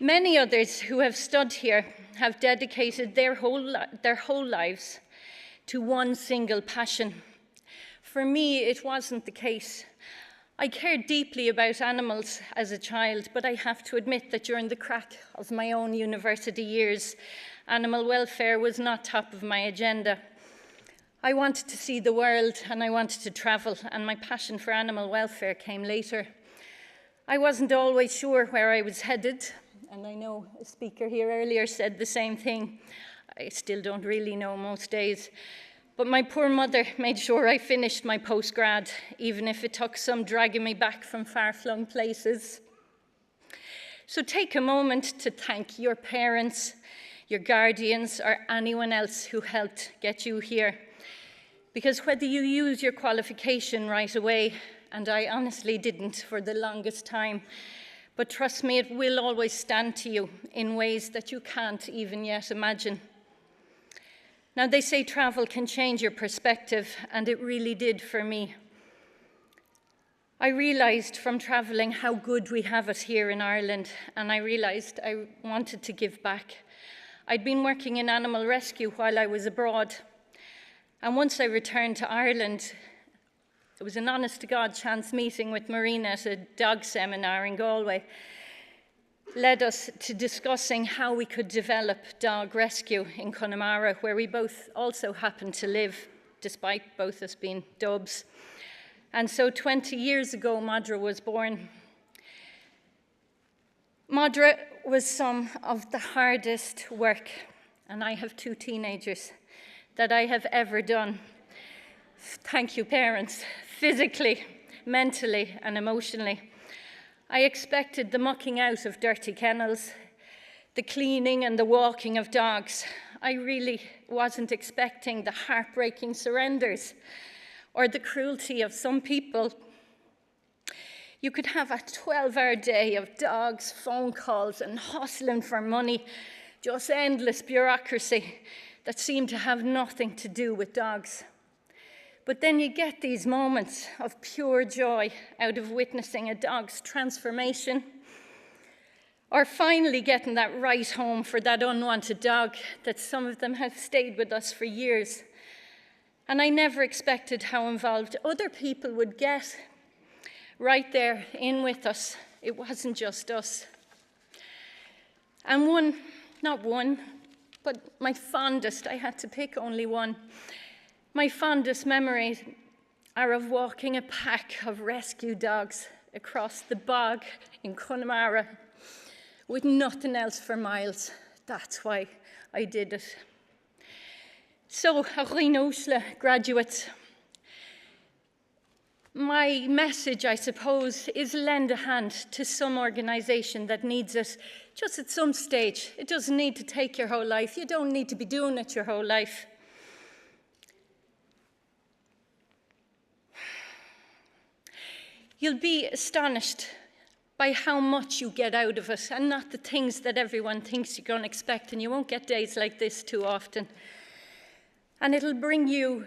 Many others who have stood here have dedicated their whole lives to one single passion. For me, it wasn't the case. I cared deeply about animals as a child, but I have to admit that during the crack of my own university years, animal welfare was not top of my agenda. I wanted to see the world and I wanted to travel, and my passion for animal welfare came later. I wasn't always sure where I was headed, and I know a speaker here earlier said the same thing. I still don't really know most days. But my poor mother made sure I finished my postgrad, even if it took some dragging me back from far-flung places. So take a moment to thank your parents, your guardians, or anyone else who helped get you here. Because whether you use your qualification right away, and I honestly didn't for the longest time, but trust me, it will always stand to you in ways that you can't even yet imagine. Now, they say travel can change your perspective, and it really did for me. I realised from travelling how good we have it here in Ireland, and I realised I wanted to give back. I'd been working in animal rescue while I was abroad, and once I returned to Ireland, it was an honest-to-God chance meeting with Marina at a dog seminar in Galway led us to discussing how we could develop dog rescue in Connemara, where we both also happened to live, despite both us being Dubs. And so 20 years ago, Madra was born. Madra was some of the hardest work, and I have 2 teenagers, that I have ever done. Thank you, parents, physically, mentally, and emotionally. I expected the mucking out of dirty kennels, the cleaning and the walking of dogs. I really wasn't expecting the heartbreaking surrenders or the cruelty of some people. You could have a 12-hour day of dogs, phone calls, and hustling for money, just endless bureaucracy that seemed to have nothing to do with dogs. But then you get these moments of pure joy out of witnessing a dog's transformation, or finally getting that right home for that unwanted dog that some of them have stayed with us for years. And I never expected how involved other people would get right there in with us. It wasn't just us. And not one, but my fondest, I had to pick only one. My fondest memories are of walking a pack of rescue dogs across the bog in Connemara with nothing else for miles. That's why I did it. So, Rinusla graduates, my message, I suppose, is lend a hand to some organisation that needs it just at some stage. It doesn't need to take your whole life. You don't need to be doing it your whole life. You'll be astonished by how much you get out of it, and not the things that everyone thinks you're going to expect, and you won't get days like this too often. And it'll bring you,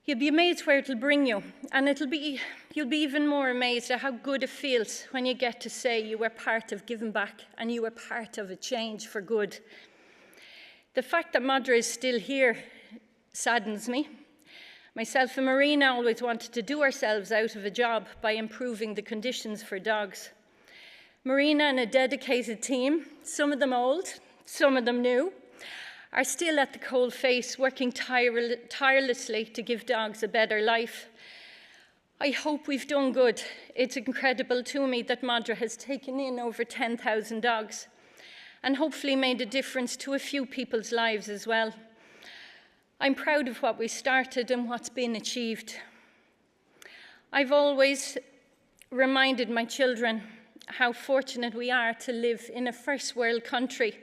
you'll be amazed where it'll bring you, and you'll be even more amazed at how good it feels when you get to say you were part of giving back and you were part of a change for good. The fact that Madra is still here saddens me. Myself and Marina always wanted to do ourselves out of a job by improving the conditions for dogs. Marina and a dedicated team, some of them old, some of them new, are still at the cold face, working tirelessly to give dogs a better life. I hope we've done good. It's incredible to me that Madra has taken in over 10,000 dogs and hopefully made a difference to a few people's lives as well. I'm proud of what we started and what's been achieved. I've always reminded my children how fortunate we are to live in a first world country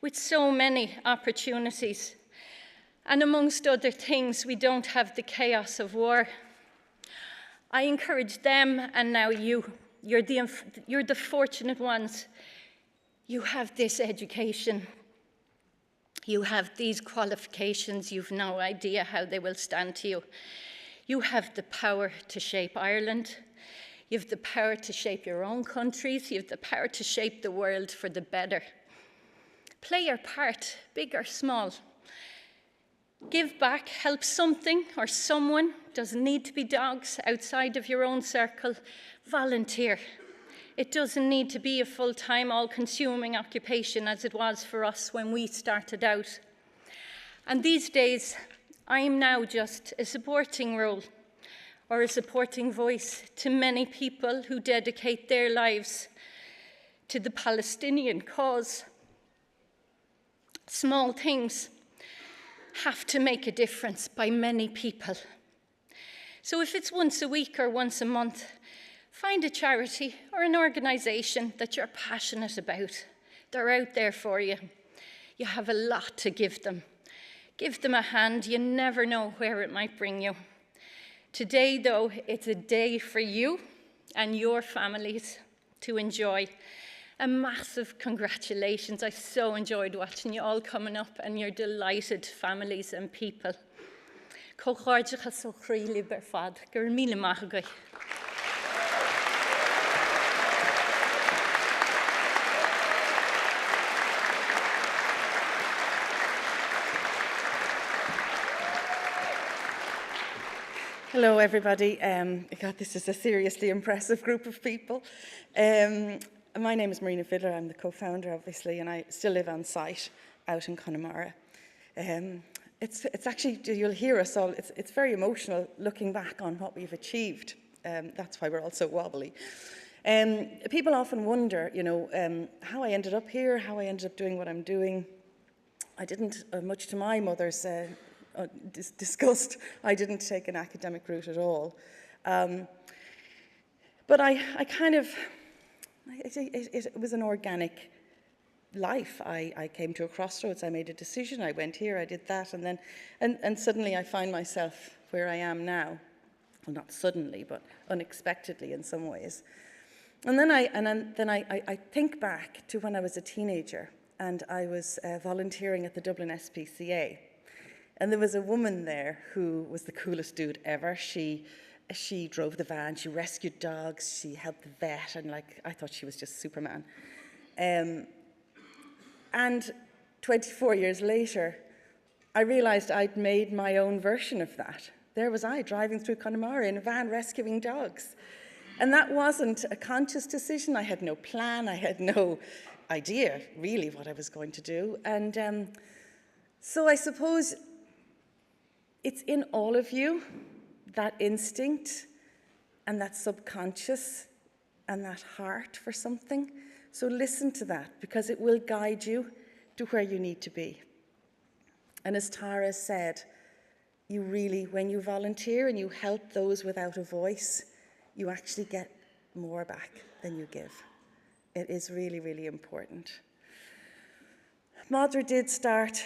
with so many opportunities. And amongst other things, we don't have the chaos of war. I encourage them, and now you're the fortunate ones. You have this education. You have these qualifications. You've no idea how they will stand to you. You have the power to shape Ireland. You have the power to shape your own countries. You have the power to shape the world for the better. Play your part, big or small. Give back, help something or someone. Doesn't need to be dogs outside of your own circle. Volunteer. It doesn't need to be a full-time, all-consuming occupation as it was for us when we started out. And these days, I am now just a supporting role or a supporting voice to many people who dedicate their lives to the Palestinian cause. Small things have to make a difference by many people. So if it's once a week or once a month, find a charity or an organisation that you're passionate about. They're out there for you. You have a lot to give them. Give them a hand. You never know where it might bring you. Today, though, it's a day for you and your families to enjoy. A massive congratulations. I so enjoyed watching you all coming up and your delighted families and people. Hello, everybody. God, this is a seriously impressive group of people. My name is Marina Fiddler. I'm the co-founder, obviously, and I still live on site out in Connemara. It's actually, you'll hear us all, it's very emotional looking back on what we've achieved. That's why we're all so wobbly. People often wonder, how I ended up here, how I ended up doing what I'm doing. I didn't, much to my mother's disgust, I didn't take an academic route at all. But I kind of, it was an organic life. I came to a crossroads, I made a decision, I went here, I did that, and then, and suddenly I find myself where I am now. Well, not suddenly, but unexpectedly in some ways. And then I think back to when I was a teenager, and I was volunteering at the Dublin SPCA. And there was a woman there who was the coolest dude ever. She drove the van, she rescued dogs, she helped the vet, and I thought she was just Superman. And 24 years later, I realized I'd made my own version of that. There was I driving through Connemara in a van rescuing dogs. And that wasn't a conscious decision. I had no plan. I had no idea, really, what I was going to do. And so I suppose it's in all of you, that instinct and that subconscious and that heart for something. So listen to that, because it will guide you to where you need to be. And as Tara said, you really, when you volunteer and you help those without a voice, you actually get more back than you give. It is really, really important. Madra did start,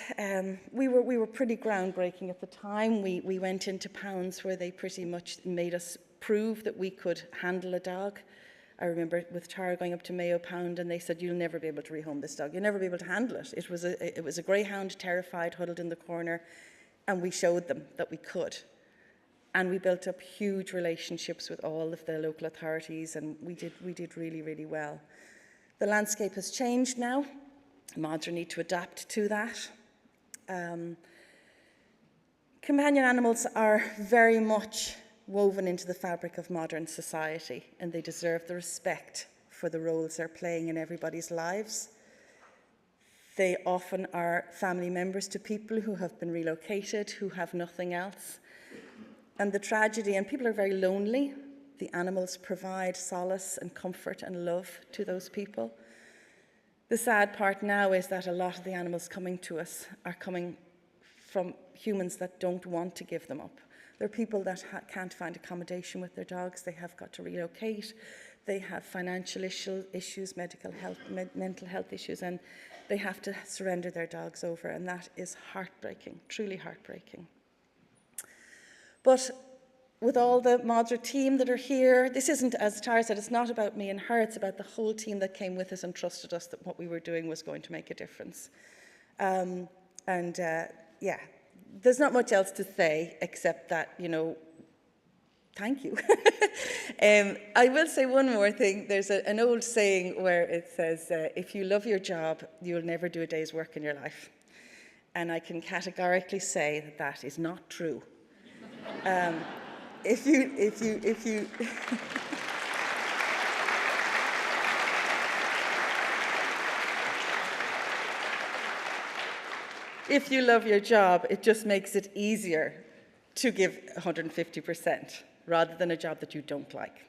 we were pretty groundbreaking at the time. We went into pounds where they pretty much made us prove that we could handle a dog. I remember with Tara going up to Mayo Pound, and they said, you'll never be able to rehome this dog. You'll never be able to handle it. It was a greyhound, terrified, huddled in the corner, and we showed them that we could. And we built up huge relationships with all of the local authorities, and we did really, really well. The landscape has changed now. Madra need to adapt to that. Companion animals are very much woven into the fabric of modern society, and they deserve the respect for the roles they're playing in everybody's lives. They often are family members to people who have been relocated, who have nothing else. And the tragedy, and people are very lonely, the animals provide solace and comfort and love to those people. The sad part now is that a lot of the animals coming to us are coming from humans that don't want to give them up. There are people that can't find accommodation with their dogs. They have got to relocate. They have financial issues, mental health issues, and they have to surrender their dogs over, and that is heartbreaking, truly heartbreaking. But with all the Madra team that are here, this isn't, as Tara said, it's not about me and her, it's about the whole team that came with us and trusted us that what we were doing was going to make a difference. Yeah, there's not much else to say except that, thank you. I will say one more thing. There's an old saying where it says, if you love your job, you'll never do a day's work in your life. And I can categorically say that that is not true. If you love your job, it just makes it easier to give 150% rather than a job that you don't like.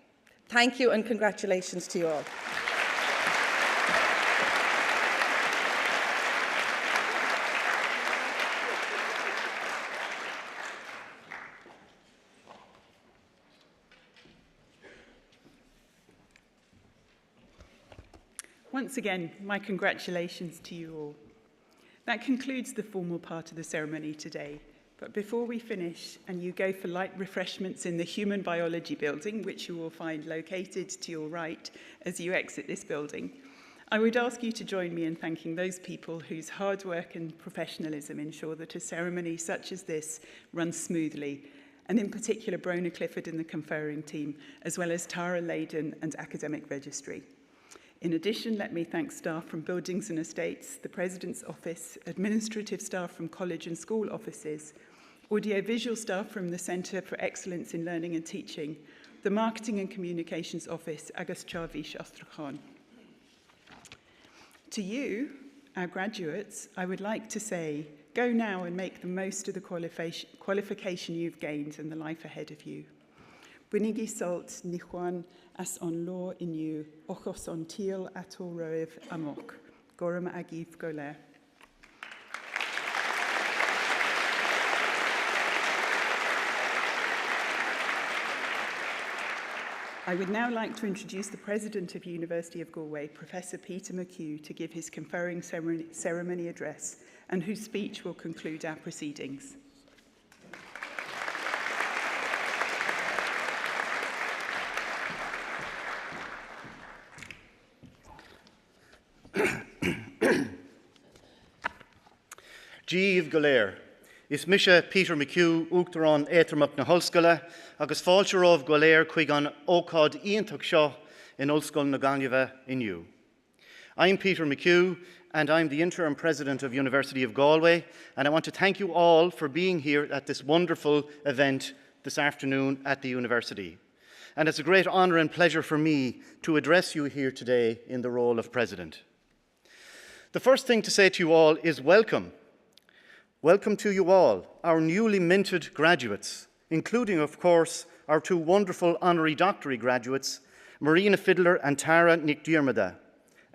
Thank you, and congratulations to you all. Once again, my congratulations to you all. That concludes the formal part of the ceremony today. But before we finish and you go for light refreshments in the Human Biology building, which you will find located to your right as you exit this building, I would ask you to join me in thanking those people whose hard work and professionalism ensure that a ceremony such as this runs smoothly, and in particular Brona Clifford and the conferring team, as well as Tara Leyden and Academic Registry. In addition, let me thank staff from Buildings and Estates, the President's Office, administrative staff from college and school offices, audiovisual staff from the Centre for Excellence in Learning and Teaching, the Marketing and Communications Office, Agus Charvish Astrakhan. To you, our graduates, I would like to say, go now and make the most of the qualification you've gained and the life ahead of you. Bwynigi salt nichwan as on law inu, ochos on teal atol roev amok. Gorum agif goler. I would now like to introduce the President of University of Galway, Professor Peter McHugh, to give his conferring ceremony address, and whose speech will conclude our proceedings. Jeev Galer, is mise Peter McHugh uachtarán éitreamach na hoscoile agus fáilte romh go léir chuig an ócáid ionach seo in Ulscoil na Gaillimhe inniu. I'm Peter McHugh, and I'm the Interim President of University of Galway, and I want to thank you all for being here at this wonderful event this afternoon at the University. And it's a great honour and pleasure for me to address you here today in the role of President. The first thing to say to you all is welcome. Welcome to you all, our newly minted graduates, including, of course, our two wonderful honorary doctorate graduates, Marina Fiddler and Tara Nick-Diarmada,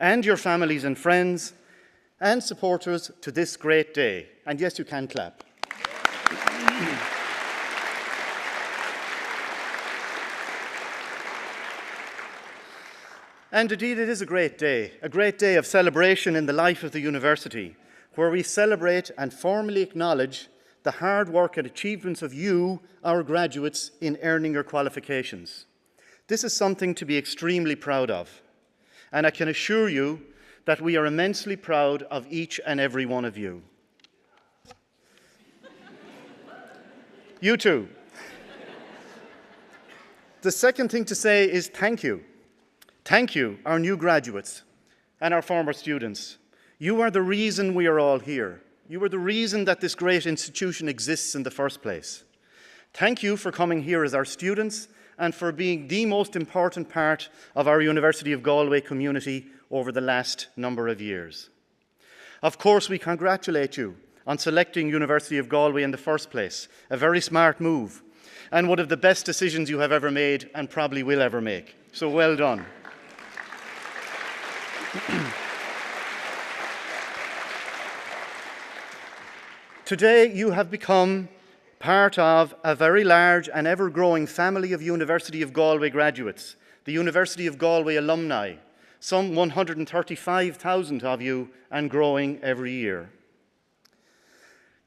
and your families and friends and supporters to this great day. And yes, you can clap. And indeed, it is a great day of celebration in the life of the university, where we celebrate and formally acknowledge the hard work and achievements of you, our graduates, in earning your qualifications. This is something to be extremely proud of, and I can assure you that we are immensely proud of each and every one of you. You too. The second thing to say is thank you. Thank you, our new graduates and our former students. You are the reason we are all here. You are the reason that this great institution exists in the first place. Thank you for coming here as our students and for being the most important part of our University of Galway community over the last number of years. Of course, we congratulate you on selecting University of Galway in the first place, a very smart move, and one of the best decisions you have ever made and probably will ever make. So well done. Today, you have become part of a very large and ever-growing family of University of Galway graduates, the University of Galway alumni, some 135,000 of you and growing every year.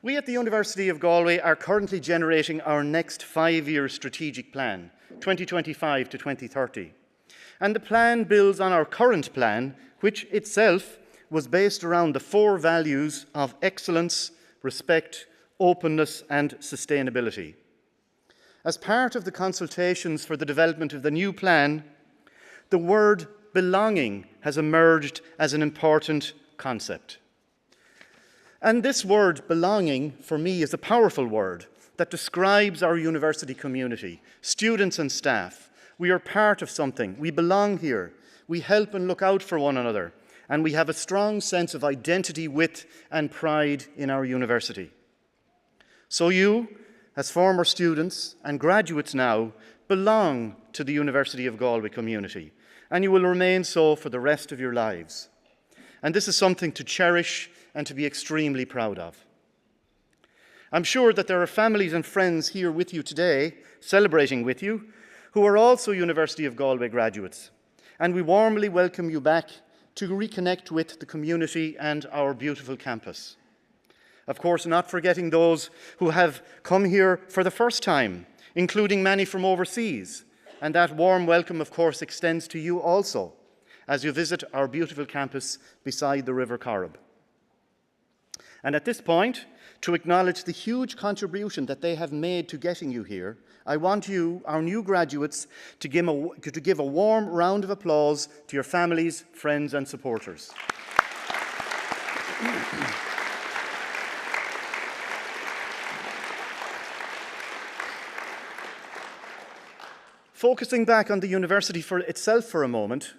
We at the University of Galway are currently generating our next 5-year strategic plan, 2025 to 2030. And the plan builds on our current plan, which itself was based around the 4 values of excellence, respect, openness and sustainability. As part of the consultations for the development of the new plan, the word belonging has emerged as an important concept. And this word belonging, for me, is a powerful word that describes our university community, students and staff. We are part of something. We belong here. We help and look out for one another. And we have a strong sense of identity with and pride in our university. So you, as former students and graduates now, belong to the University of Galway community, and you will remain so for the rest of your lives. And this is something to cherish and to be extremely proud of. I'm sure that there are families and friends here with you today, celebrating with you, who are also University of Galway graduates, and we warmly welcome you back to reconnect with the community and our beautiful campus. Of course, not forgetting those who have come here for the first time, including many from overseas. And that warm welcome, of course, extends to you also as you visit our beautiful campus beside the River Corrib. And at this point, to acknowledge the huge contribution that they have made to getting you here, I want you, our new graduates, to give a warm round of applause to your families, friends and supporters. Focusing back on the university for itself for a moment,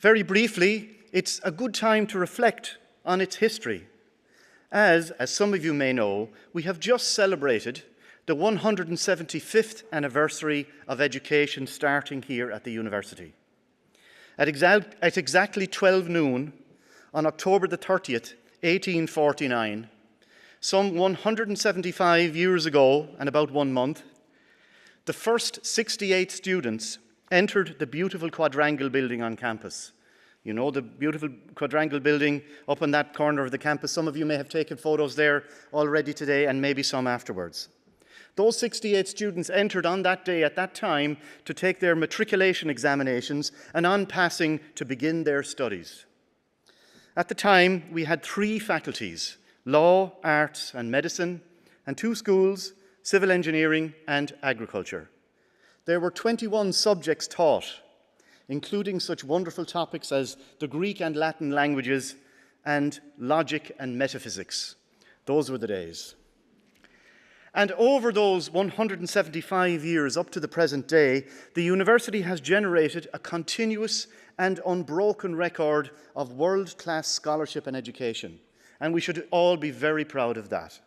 very briefly, it's a good time to reflect on its history. As some of you may know, we have just celebrated the 175th anniversary of education starting here at the university. At exactly 12 noon on October the 30th, 1849, some 175 years ago and about 1 month, the first 68 students entered the beautiful quadrangle building on campus. You know, the beautiful quadrangle building up on that corner of the campus. Some of you may have taken photos there already today and maybe some afterwards. Those 68 students entered on that day at that time to take their matriculation examinations and on passing to begin their studies. At the time, we had 3 faculties, law, arts and medicine, and 2 schools, civil engineering and agriculture. There were 21 subjects taught, including such wonderful topics as the Greek and Latin languages and logic and metaphysics. Those were the days. And over those 175 years up to the present day, the university has generated a continuous and unbroken record of world-class scholarship and education. And we should all be very proud of that.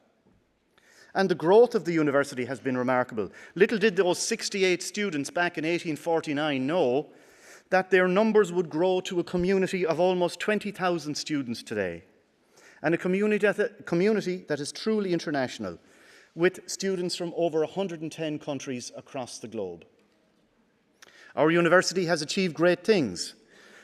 And the growth of the university has been remarkable. Little did those 68 students back in 1849 know that their numbers would grow to a community of almost 20,000 students today. And a community that is truly international, with students from over 110 countries across the globe. Our university has achieved great things,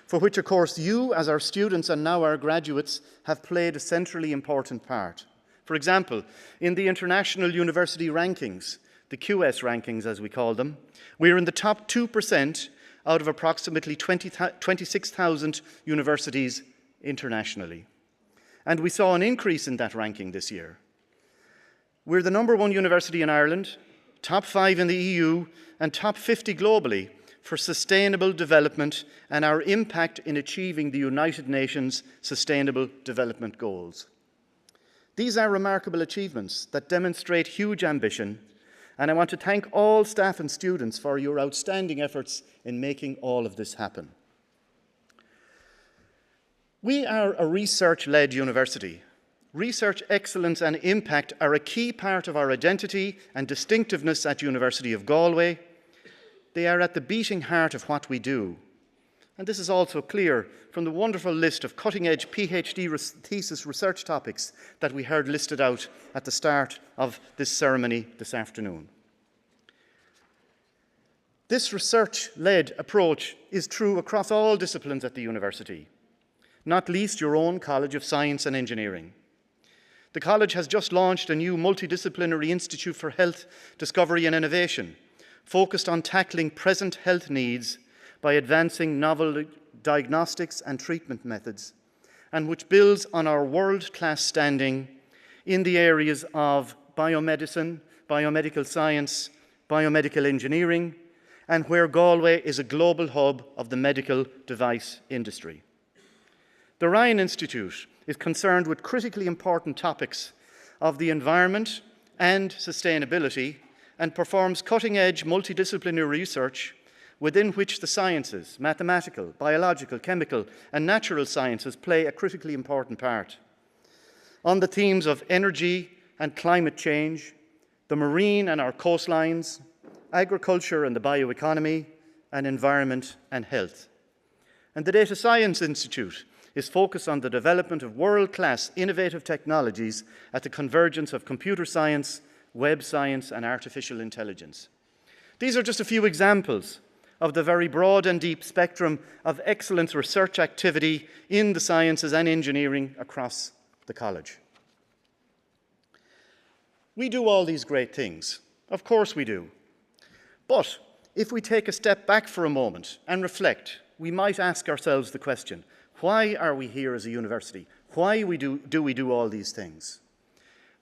for which, of course, you, as our students and now our graduates, have played a centrally important part. For example, in the International University Rankings, the QS rankings as we call them, we're in the top 2% out of approximately 26,000 universities internationally. And we saw an increase in that ranking this year. We're the #1 university in Ireland, top 5 in the EU, and top 50 globally for sustainable development and our impact in achieving the United Nations Sustainable Development Goals. These are remarkable achievements that demonstrate huge ambition, and I want to thank all staff and students for your outstanding efforts in making all of this happen. We are a research-led university. Research excellence and impact are a key part of our identity and distinctiveness at University of Galway. They are at the beating heart of what we do. And this is also clear from the wonderful list of cutting-edge PhD thesis research topics that we heard listed out at the start of this ceremony this afternoon. This research-led approach is true across all disciplines at the university, not least your own College of Science and Engineering. The college has just launched a new multidisciplinary Institute for Health Discovery and Innovation, focused on tackling present health needs by advancing novel diagnostics and treatment methods, and which builds on our world-class standing in the areas of biomedicine, biomedical science, biomedical engineering, and where Galway is a global hub of the medical device industry. The Ryan Institute is concerned with critically important topics of the environment and sustainability and performs cutting-edge multidisciplinary research within which the sciences, mathematical, biological, chemical, and natural sciences play a critically important part. On the themes of energy and climate change, the marine and our coastlines, agriculture and the bioeconomy, and environment and health. And the Data Science Institute is focused on the development of world-class innovative technologies at the convergence of computer science, web science, and artificial intelligence. These are just a few examples of the very broad and deep spectrum of excellent research activity in the sciences and engineering across the college. We do all these great things. Of course we do. But if we take a step back for a moment and reflect, we might ask ourselves the question, why are we here as a university? Why do we do all these things?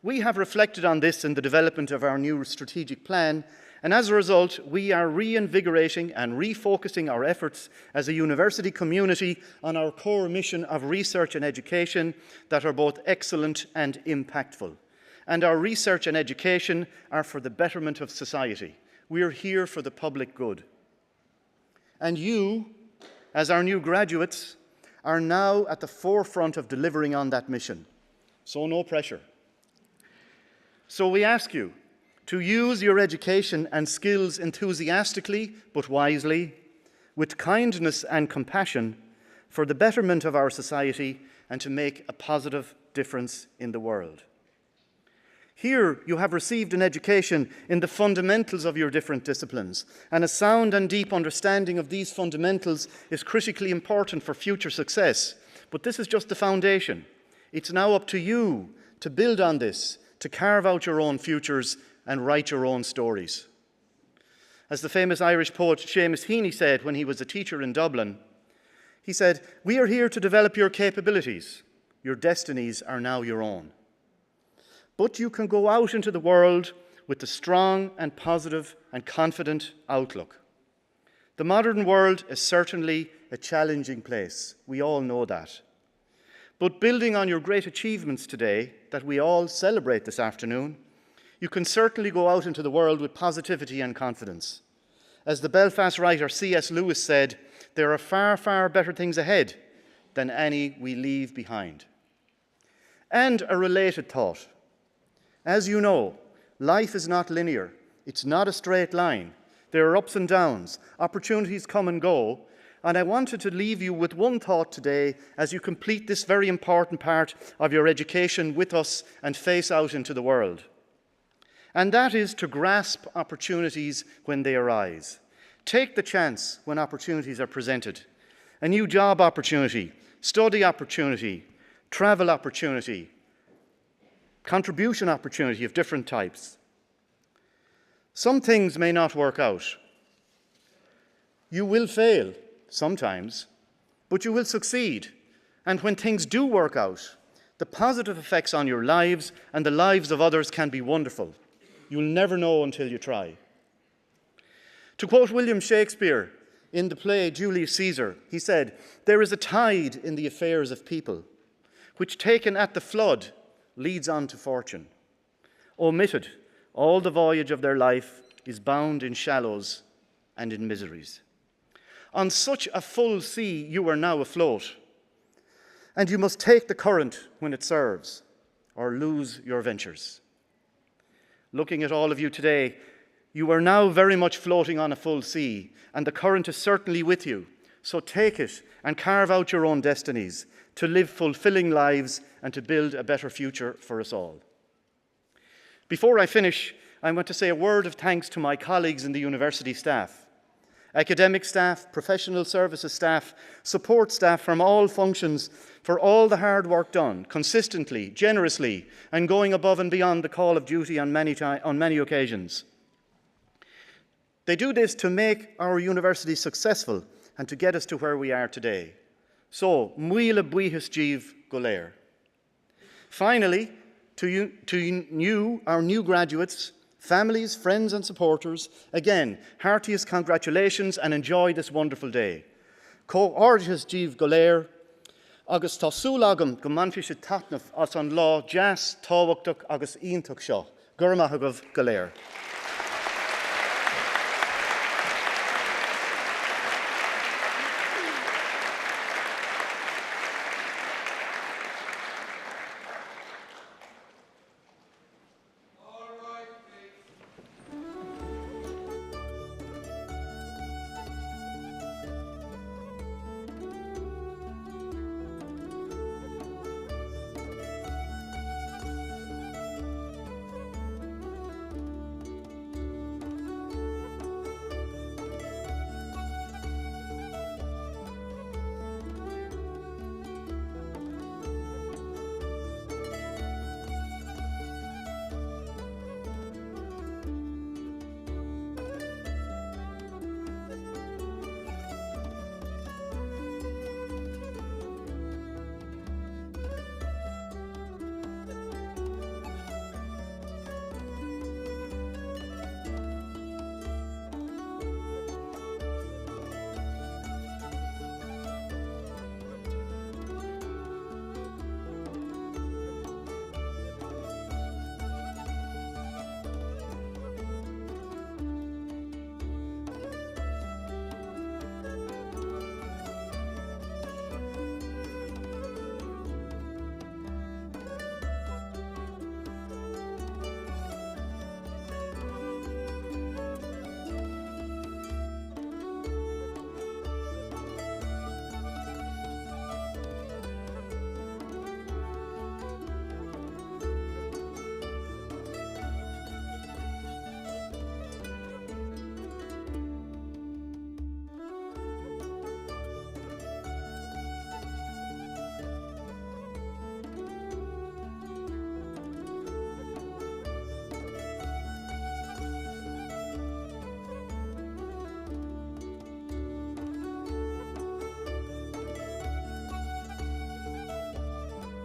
We have reflected on this in the development of our new strategic plan, and as a result, we are reinvigorating and refocusing our efforts as a university community on our core mission of research and education that are both excellent and impactful. And our research and education are for the betterment of society. We are here for the public good. And you, as our new graduates, are now at the forefront of delivering on that mission. So no pressure. So we ask you to use your education and skills enthusiastically but wisely, with kindness and compassion, for the betterment of our society and to make a positive difference in the world. Here you have received an education in the fundamentals of your different disciplines, and a sound and deep understanding of these fundamentals is critically important for future success. But this is just the foundation. It's now up to you to build on this, to carve out your own futures and write your own stories. As the famous Irish poet Seamus Heaney said when he was a teacher in Dublin, he said, "We are here to develop your capabilities. Your destinies are now your own." but you can go out into the world with a strong and positive and confident outlook. The modern world is certainly a challenging place. We all know that. But building on your great achievements today that we all celebrate this afternoon, you can certainly go out into the world with positivity and confidence. As the Belfast writer C.S. Lewis said, there are far, far better things ahead than any we leave behind. And a related thought. As you know, life is not linear. It's not a straight line. There are ups and downs. Opportunities come and go. And I wanted to leave you with one thought today as you complete this very important part of your education with us and face out into the world. And that is to grasp opportunities when they arise. Take the chance when opportunities are presented. A new job opportunity, study opportunity, travel opportunity, contribution opportunity of different types. Some things may not work out. You will fail sometimes, but you will succeed. And when things do work out, the positive effects on your lives and the lives of others can be wonderful. You'll never know until you try. To quote William Shakespeare in the play Julius Caesar, he said, "There is a tide in the affairs of people, which taken at the flood leads on to fortune. Omitted, all the voyage of their life is bound in shallows and in miseries." On such a full sea you are now afloat, and you must take the current when it serves, or lose your ventures. Looking at all of you today, you are now very much floating on a full sea, and the current is certainly with you. So take it and carve out your own destinies, to live fulfilling lives and to build a better future for us all. Before I finish, I want to say a word of thanks to my colleagues in the university staff. Academic staff, professional services staff, support staff from all functions for all the hard work done, consistently, generously, and going above and beyond the call of duty on many occasions. They do this to make our university successful and to get us to where we are today. So, muile buíochas díobh go léir. Finally, to our new graduates, families, friends and supporters, again, heartiest congratulations and enjoy this wonderful day. Comhghairdeas díobh go léir, agus tá súil agam go maifiche taitneamh as an lá deas tábhachtach agus iontach seo. Gurmaith agah go léir.